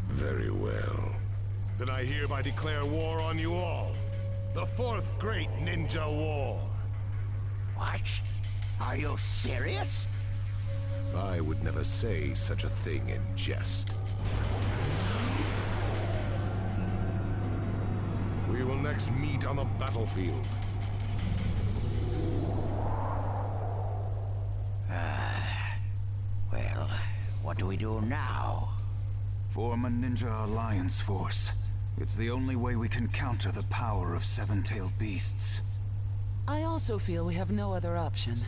Very well.
Then I hereby declare war on you all. The 4th Great Ninja War.
What? Are you serious?
I would never say such a thing in jest. We will next meet on the battlefield.
Well, what do we do now?
Form a ninja alliance force. It's the only way we can counter the power of 7-tailed beasts.
I also feel we have no other option.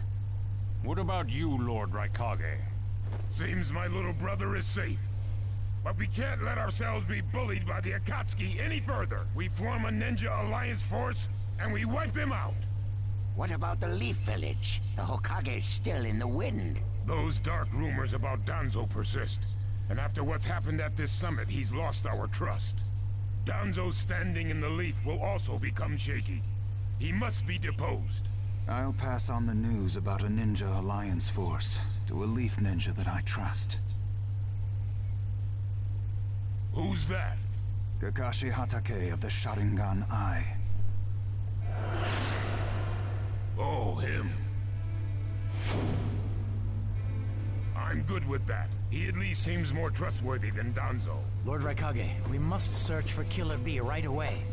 What about you, Lord Raikage?
Seems my little brother is safe. But we can't let ourselves be bullied by the Akatsuki any further. We form a ninja alliance force, and we wipe them out.
What about the Leaf Village? The Hokage's still in the wind.
Those dark rumors about Danzo persist. And after what's happened at this summit, he's lost our trust. Danzo's standing in the Leaf will also become shaky. He must be deposed.
I'll pass on the news about a ninja alliance force to a Leaf ninja that I trust.
Who's that?
Kakashi Hatake of the Sharingan Eye.
Oh, him. I'm good with that. He at least seems more trustworthy than Danzo.
Lord Raikage, we must search for Killer B right away.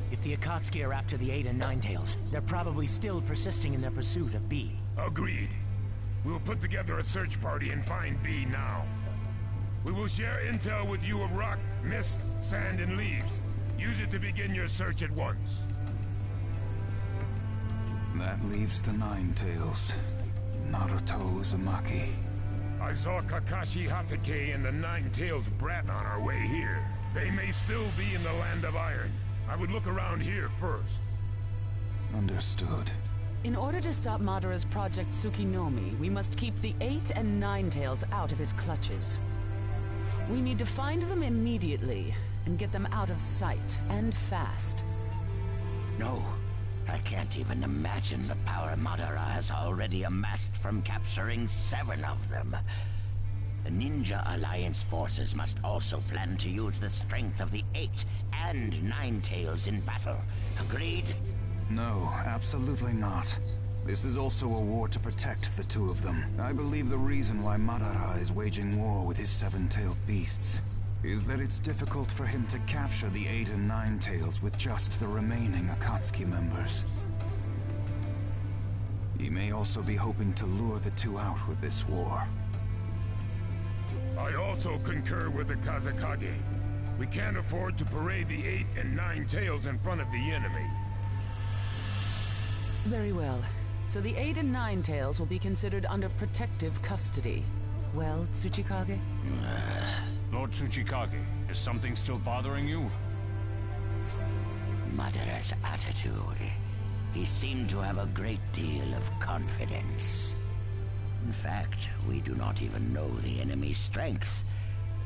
If the Akatsuki are after the 8 and 9 tails, they're probably still persisting in their pursuit of B.
Agreed. We'll put together a search party and find B now. We will share intel with you of rock, mist, sand, and leaves. Use it to begin your search at once.
That leaves the 9 tails. Naruto Uzumaki.
I saw Kakashi Hatake and the Nine-Tails brat on our way here. They may still be in the Land of Iron. I would look around here first.
Understood.
In order to stop Madara's Project Tsukinomi, we must keep the 8 and Nine-Tails out of his clutches. We need to find them immediately and get them out of sight, and fast.
No, I can't even imagine the power Madara has already amassed from capturing 7 of them. The Ninja Alliance forces must also plan to use the strength of the 8 and Nine-Tails in battle. Agreed?
No, absolutely not. This is also a war to protect the 2 of them. I believe the reason why Madara is waging war with his 7-tailed beasts is that it's difficult for him to capture the 8 and Nine-Tails with just the remaining Akatsuki members. He may also be hoping to lure the 2 out with this war.
I also concur with the Kazekage. We can't afford to parade the 8 and Nine-Tails in front of the enemy.
Very well. So the 8 and Nine-Tails will be considered under protective custody. Well, Tsuchikage?
Lord Tsuchikage, is something still bothering you?
Madara's attitude. He seemed to have a great deal of confidence. In fact, we do not even know the enemy's strength.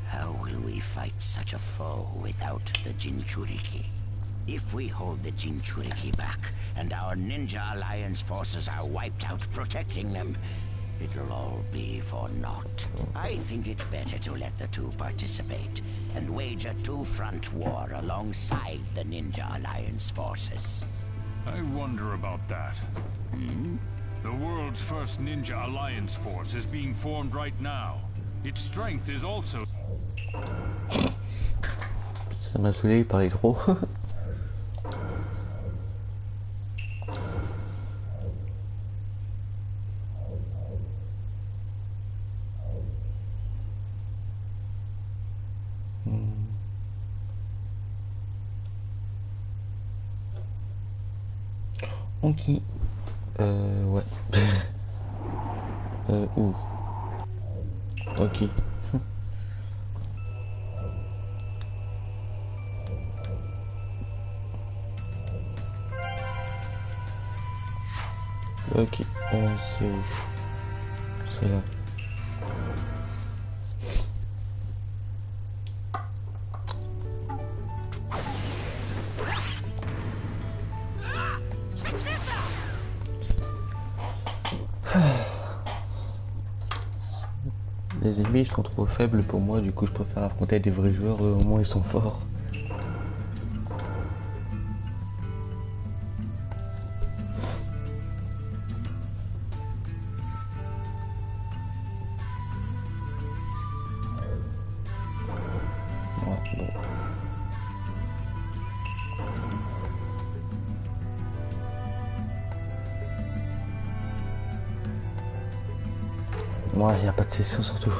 How will we fight such a foe without the Jinchuriki? If we hold the Jinchuriki back, and our Ninja Alliance forces are wiped out protecting them, it'll all be for naught. I think it's better to let the 2 participate, and wage a 2-front war alongside the Ninja Alliance forces.
I wonder about that. The world's first Ninja Alliance force is being formed right now. Its strength is also...
Ça m'a saoulé, il parlait trop. Ok. Ouais. Où? Ok. Ok. C'est où? C'est là. Les ennemis sont trop faibles pour moi, du coup je préfère affronter des vrais joueurs, au moins ils sont forts. Ouais, bon. Moi, il n'y a pas de session surtout.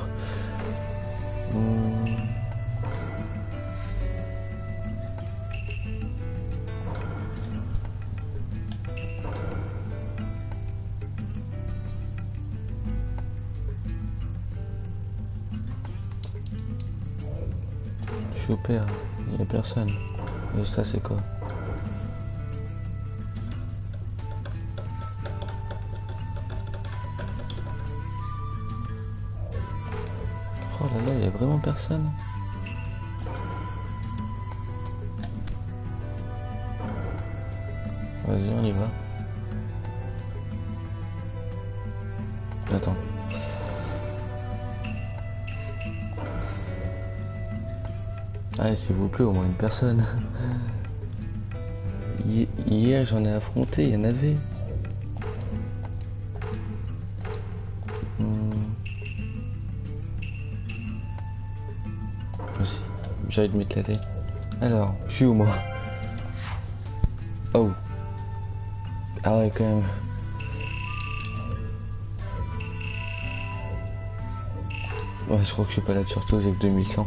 Je suis au père, il n'y a personne. Et ça c'est quoi? Oh là là, il n'y a vraiment personne. Vas-y, on y va. Attends. Allez, s'il vous plaît, au moins une personne. Hier, j'en ai affronté, il y en avait. J'ai envie de m'éclater. Alors, je suis où moi? Oh. Ah ouais, quand même. Ouais, je crois que je suis pas là surtout, j'ai que 2100.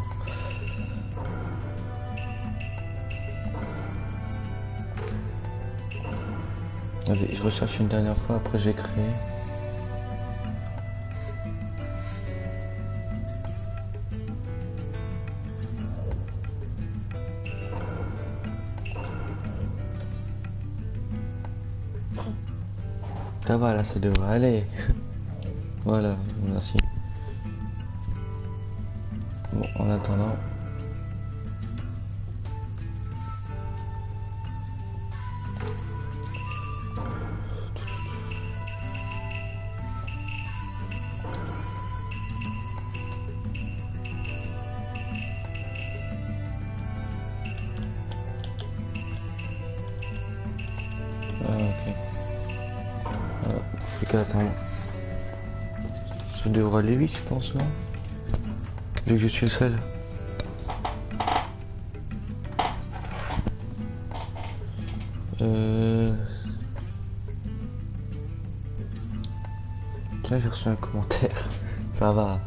Vas-y, je recherche une dernière fois, après j'ai créé. Ça va là, ça devrait aller. Voilà, merci. Bon, en attendant. Ok. Alors, plus qu'à attendre. Ça devrait aller vite, je pense, non? Vu que je suis le seul. Tiens, j'ai reçu un commentaire. Ça va.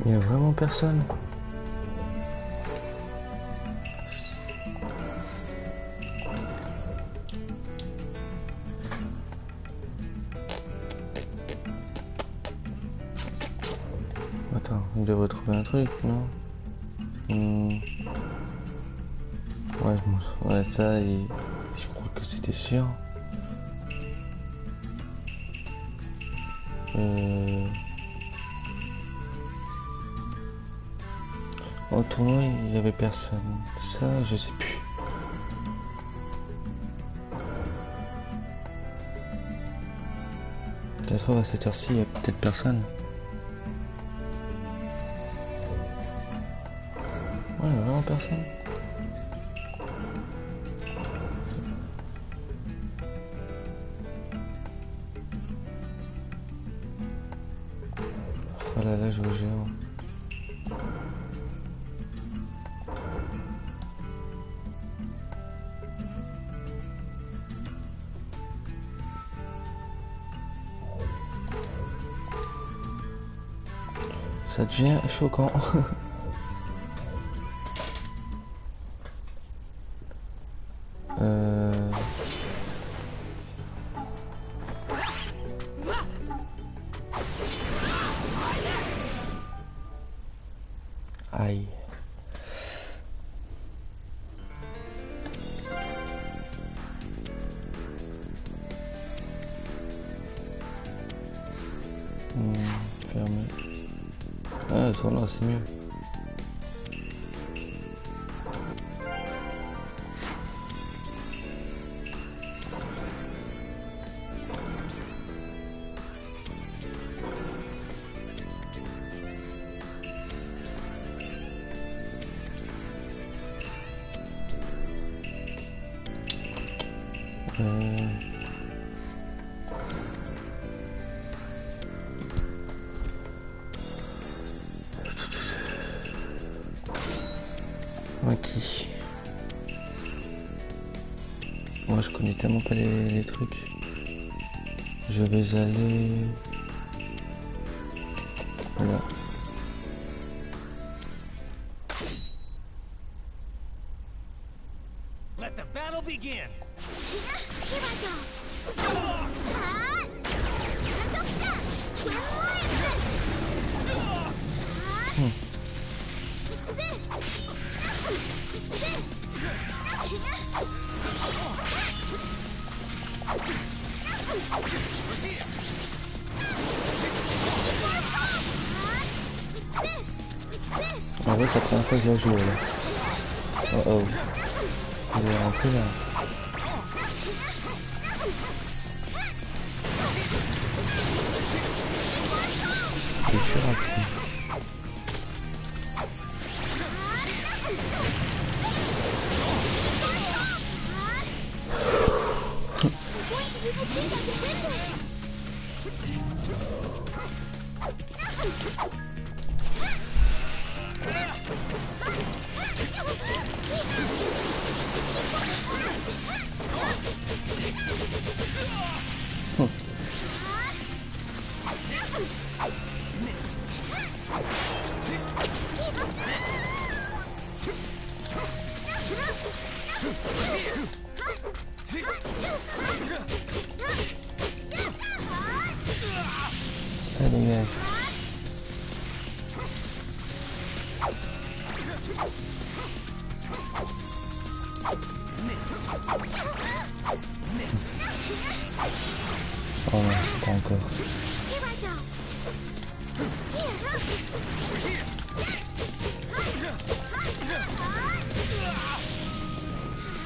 Il n'y a vraiment personne. Attends, on devrait trouver un truc, non? Ouais, ouais, ça, et je crois que c'était sûr. Au tournoi, il n'y avait personne. Ça, je sais plus. Peut-être à cette heure-ci, il y a peut-être personne. Ouais, il n'y a vraiment personne. Oh là là, je vous jure. Ça devient choquant. Aïe. Fermé. Ah, elles sont là, c'est mieux. Ok. Moi je connais tellement pas les trucs. Je vais aller... Voilà.
Let the battle begin.
Here I go. Gentle step. Twin lion fist. This.
En vrai, c'est la première fois que je la joue là. Oh oh. Il est rentré là. rapide. Ça dégage. Oh non, pas encore.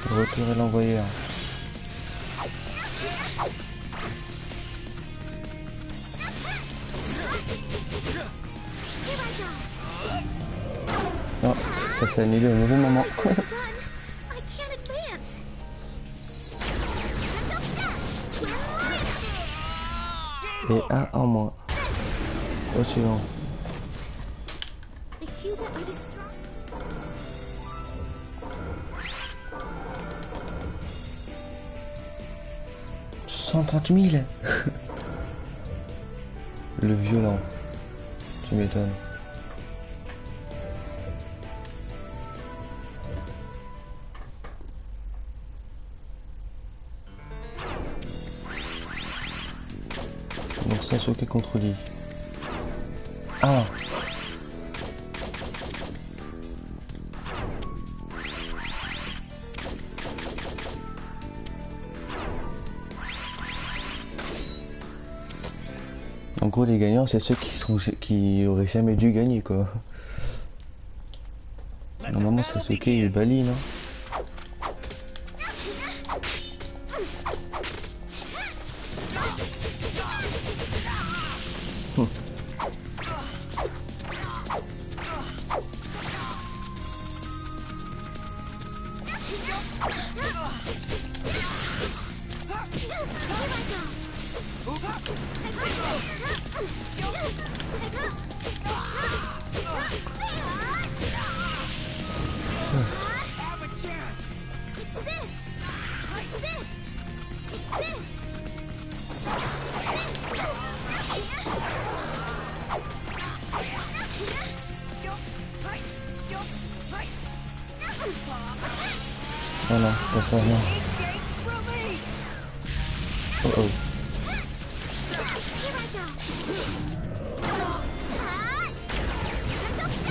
Retour et l'envoyer. Non, ça s'est annulé au mauvais moment. Et un en moins. Au suivant. 130 000. Le violent. Tu m'étonnes. Donc ça choqué contre lui. Ah. En gros, les gagnants, c'est ceux qui auraient jamais dû gagner, quoi. Normalement, Sasuke est Bali, non? Oh non, pas ça, non. Oh oh.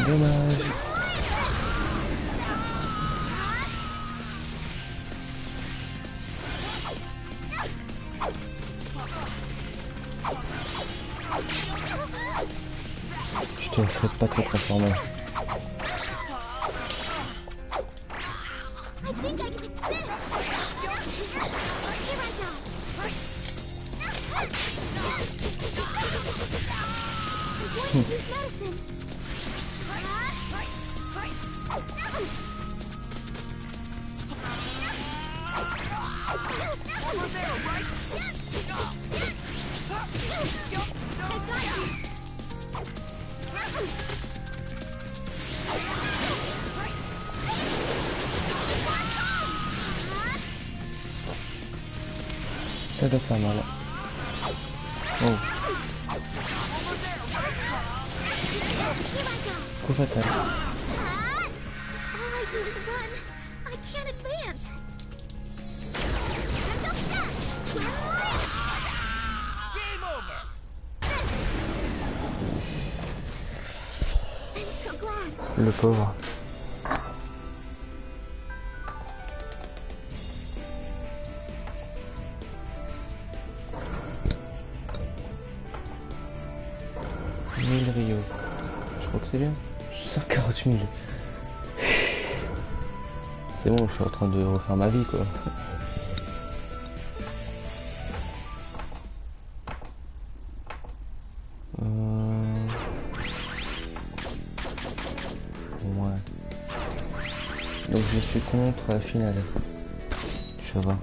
Dommage. Je te fais pas trop transformer. Ça doit faire mal. Oh. Coup fatal. Le pauvre. Rio. Je crois que c'est bien. 140 000. C'est bon, je suis en train de refaire ma vie, quoi. Donc je suis contre la finale. Ça va.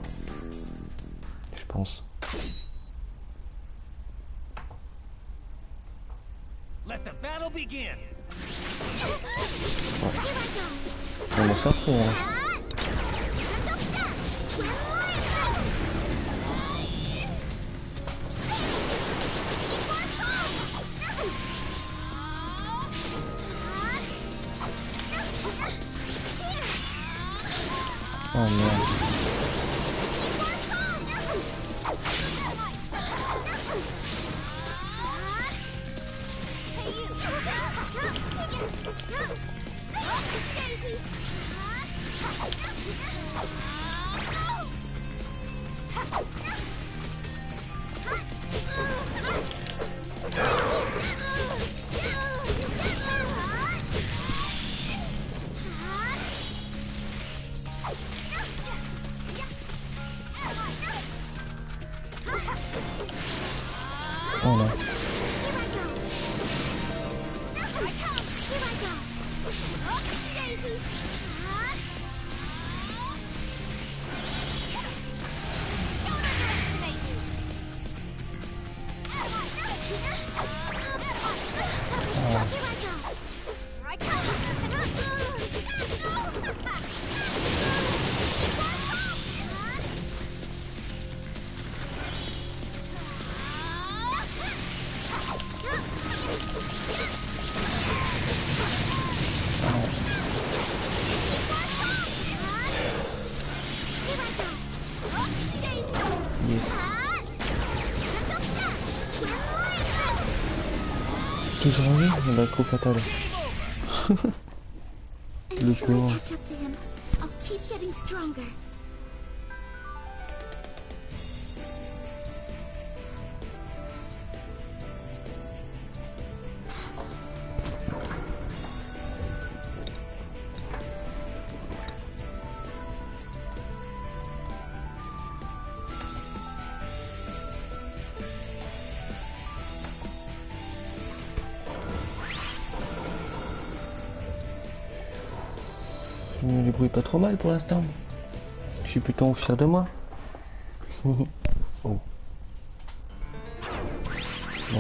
Je pense.
Let the battle begin.
Ouais. On m'en sort pour hein. Oh merde. Oh non. Toujours en vie, on a coup fatal. Le pauvre. Je me débrouille pas trop mal pour l'instant. Je suis plutôt fier de moi. Oh. Bon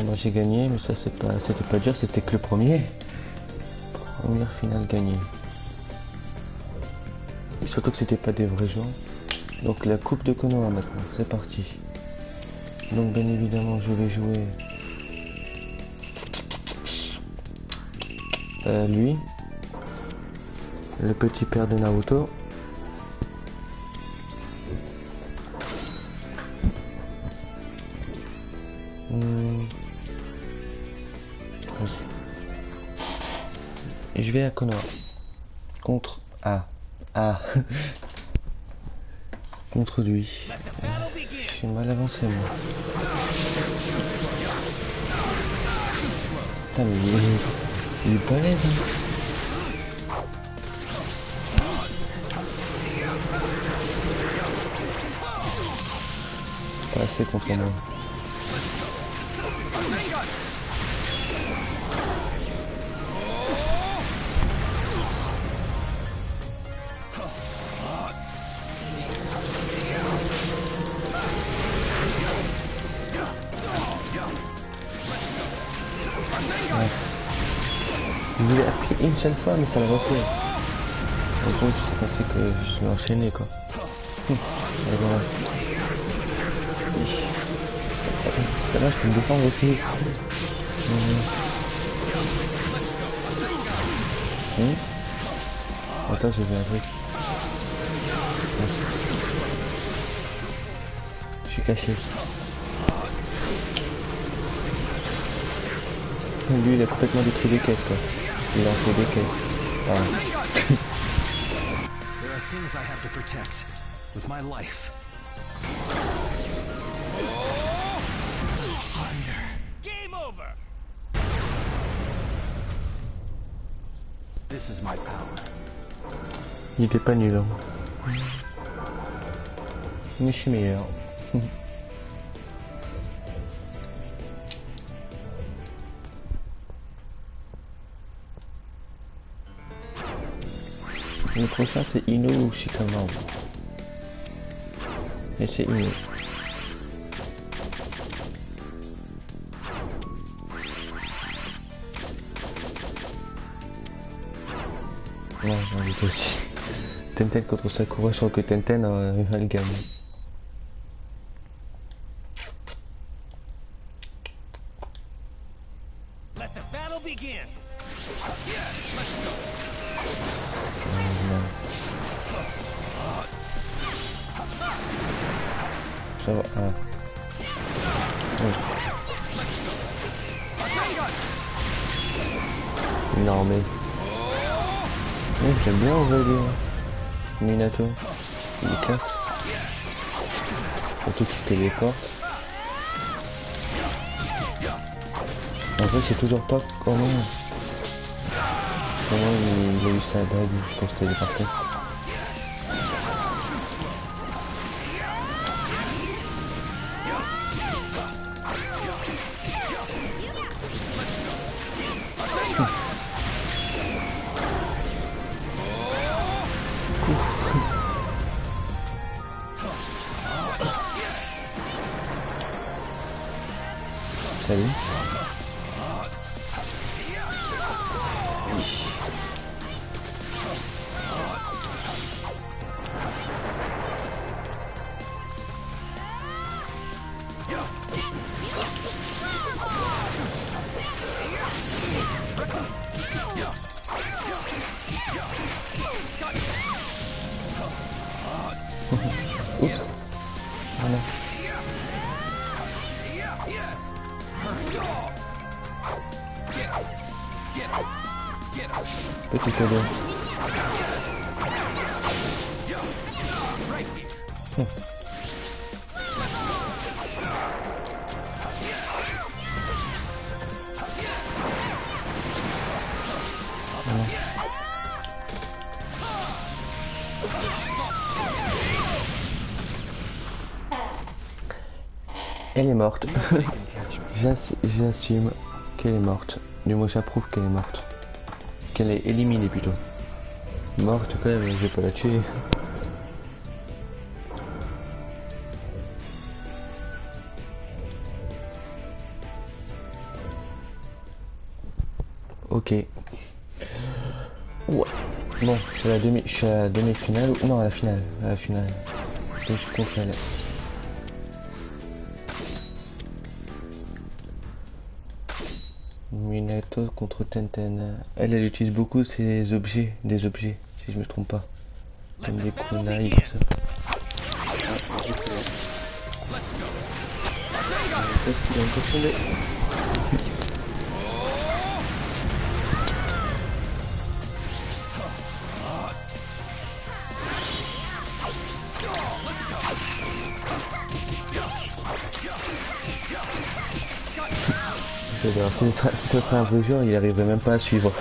bah j'ai gagné, mais ça c'était pas dur, c'était que le premier. Première finale gagnée. Et surtout que c'était pas des vrais joueurs. Donc la coupe de Konoha maintenant, c'est parti. Donc bien évidemment je vais jouer lui. Le petit père de Naruto. Je vais à Konoha. Contre contre lui. Je suis mal avancé moi. Putain mais il est balèze hein. Pas assez contre moi. Ouais. Je l'ai appris une seule fois mais ça l'a refait. En gros je pensais que je l'ai enchaîné quoi. Et voilà. Ça va, je peux me défendre aussi. Attends, j'ai vu un truc. Je suis caché. Lui, il a complètement détruit des caisses, quoi. Il a fait des caisses. Voilà.
There are things I have to protect with my life.
Game over.
This is my power.
Il était pas nul, hein. Mais je suis meilleur. Le prochain c'est Ino ou Shikamaru. Et c'est Ino. Non, j'en doute aussi. Tenten contre Sakura, je crois que Tenten va le gagner.
Let the battle begin. Yeah, let's go.
Ça va, ah. Non mais... j'aime bien en vrai Minato. Il est classe. Surtout qu'il se téléporte. En vrai c'est toujours pas comment il a eu sa dague pour se téléporter. Salut. Oups. Voilà. Petit cadeau. Elle est morte. J'assume qu'elle est morte. Du moins j'approuve qu'elle est morte. Qu'elle est éliminée plutôt. Morte quand même, je vais pas la tuer. Ok. Ouais. Bon, je suis à la demi-finale. Non, à la finale. À la finale. Donc je compte elle. Minato contre Tenten. Elle utilise beaucoup des objets, si je me trompe pas. Comme des kunai, tout ça. Est-ce qu'il est encore tombé? Si ça serait un vrai joueur, il arriverait même pas à suivre.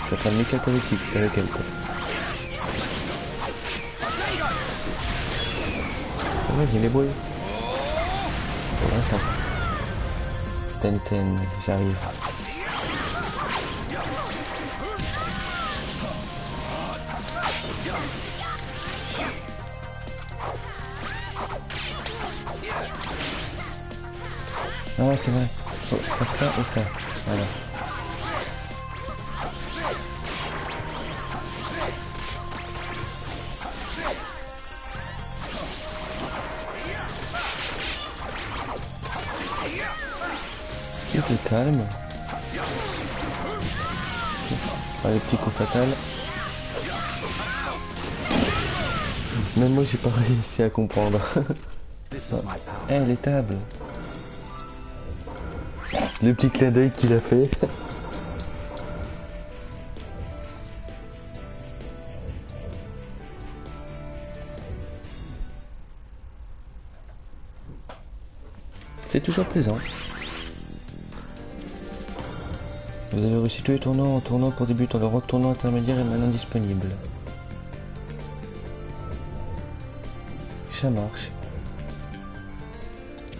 Ça fait un méca collectif avec elle quoi. Ça va, j'ai les brouillés. Pour l'instant. Tenten, j'arrive. Ah c'est vrai, faut faire ça et ça, voilà. C'est calme. Ah, le petit coup fatal. Même moi j'ai pas réussi à comprendre. Eh les tables. Le petit clin d'œil qu'il a fait. C'est toujours plaisant. Vous avez réussi tous les tournois en tournoi pour débutant. Le rock tournoi intermédiaire est maintenant disponible. ça marche.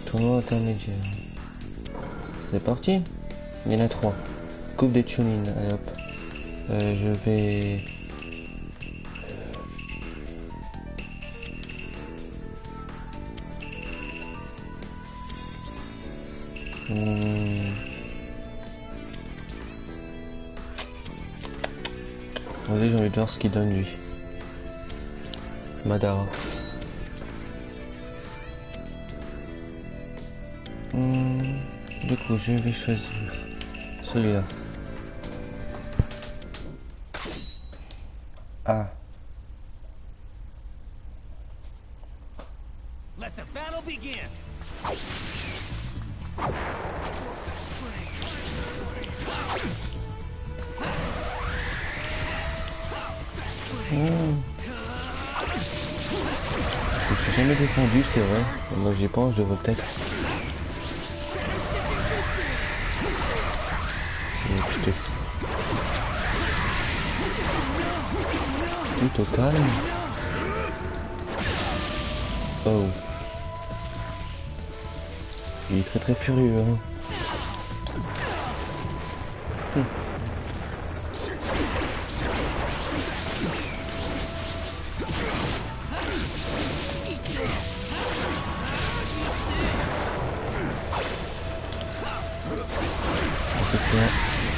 Tournoi intermédiaire. C'est parti. Il y en a 3. Coupe des Chunin. Allez hop. Je vais... Vas-y, j'ai envie de voir ce qu'il donne lui. Madara. Du coup, je vais choisir celui-là. Ah.
Let the battle begin.
Je suis jamais défendu, c'est vrai. Moi j'y pense, je devrais peut-être. Plutôt calme. Oh. Il est très furieux. Hein.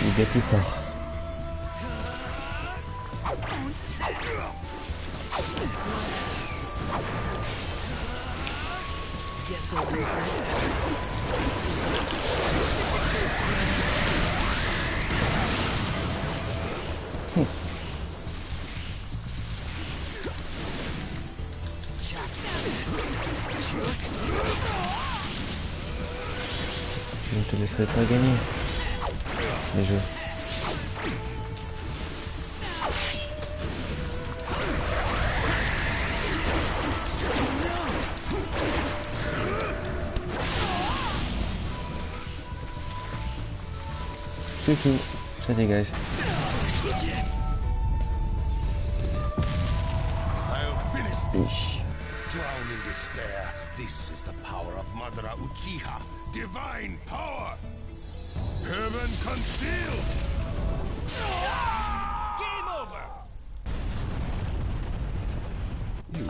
Il est bien plus fort. Je ne te laisserai pas gagner. Les jeux. C'est tout, ça dégage.
Drown in despair. This is the power of Madara Uchiha. Divine power! Heaven concealed! Game over!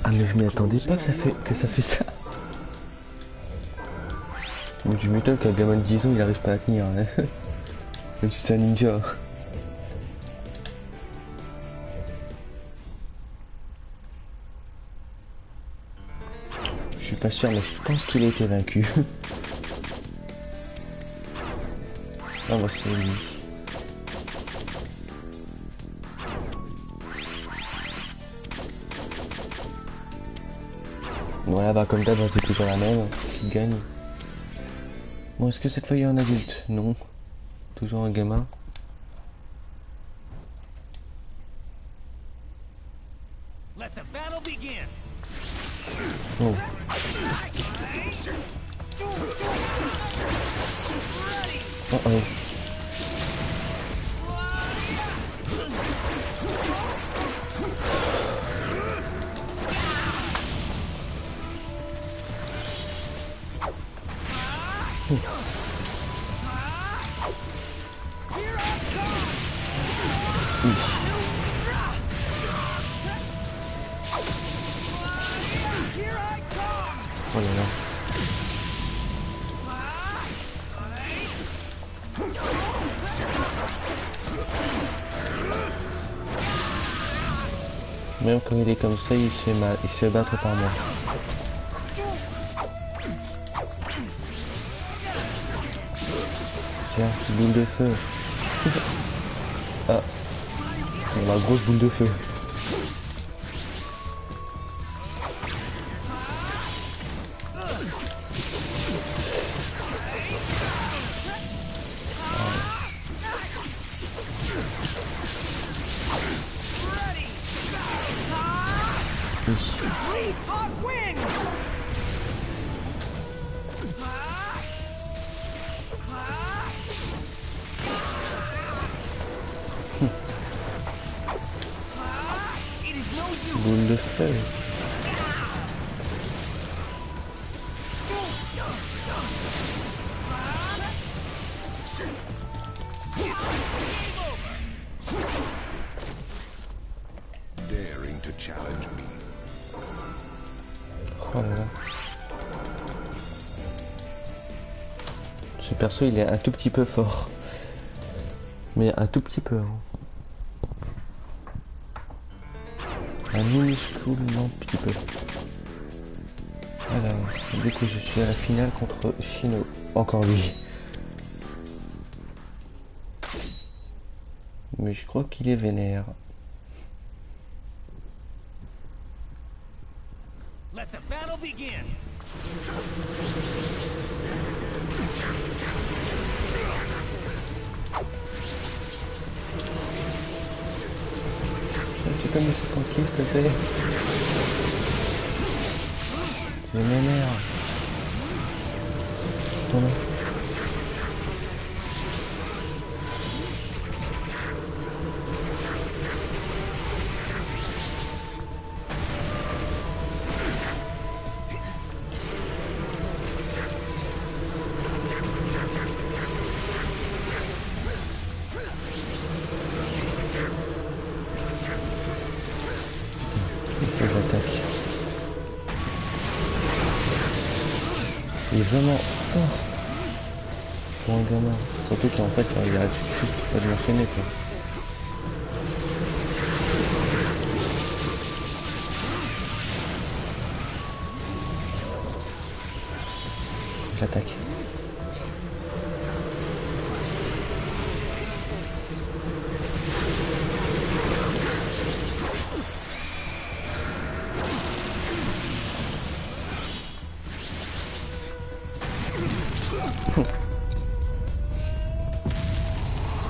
Ah mais je m'y attendais pas que ça fait ça. Donc je m'étonne qu'un gamin de 10 ans il arrive pas à tenir. Hein. Même si c'est un ninja. Je suis pas sûr mais je pense qu'il a été vaincu. Ah bah c'est lui. Voilà bah comme d'hab c'est toujours la même qui gagne. Bon est-ce que cette fois il y a un adulte? Non. Toujours un gamin.
Let the battle begin.
Oh. Oh oh. Oh là là. Même quand il est comme ça, il se fait battre par moi. Tiens, boule de feu. Ah, la grosse boule de feu. Boule de feu. Oh là là. Ce perso il est un tout petit peu fort. Mais un tout petit peu. Hein. Un minusculement petit peu. Alors, du coup je suis à la finale contre Shino. Encore lui. Mais je crois qu'il est vénère.
Let the battle begin.
Tu peux me laisser tranquille s'il te plaît? Je m'énerve. Tourne. Il est vraiment fort pour un gamin. Surtout qu'en fait il a juste pas de l'enchaîner quoi. J'attaque.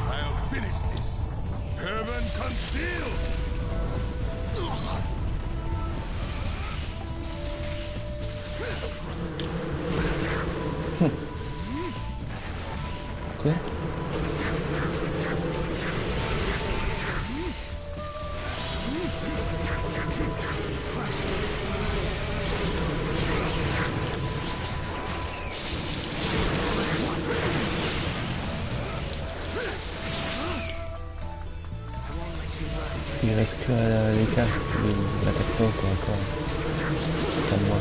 I'll finish this. Heaven concealed.
Ok. Il reste que à l'écart, il attaque pas encore. Calme-moi.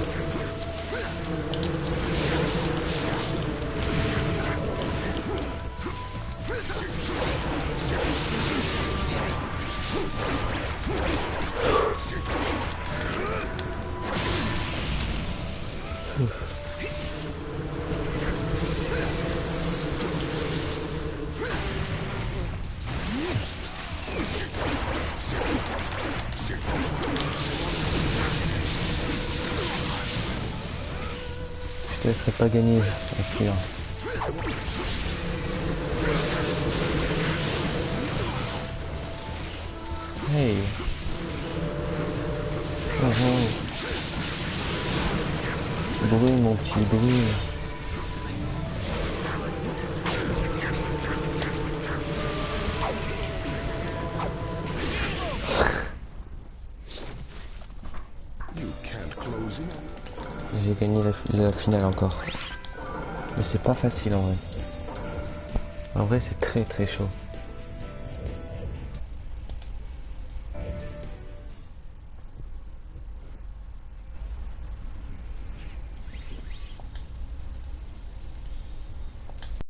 Je te laisserai pas gagner à fuir. Hey. Oh oh. Brûle mon petit brûle. J'ai gagné la finale encore. Mais c'est pas facile en vrai. En vrai c'est très très chaud.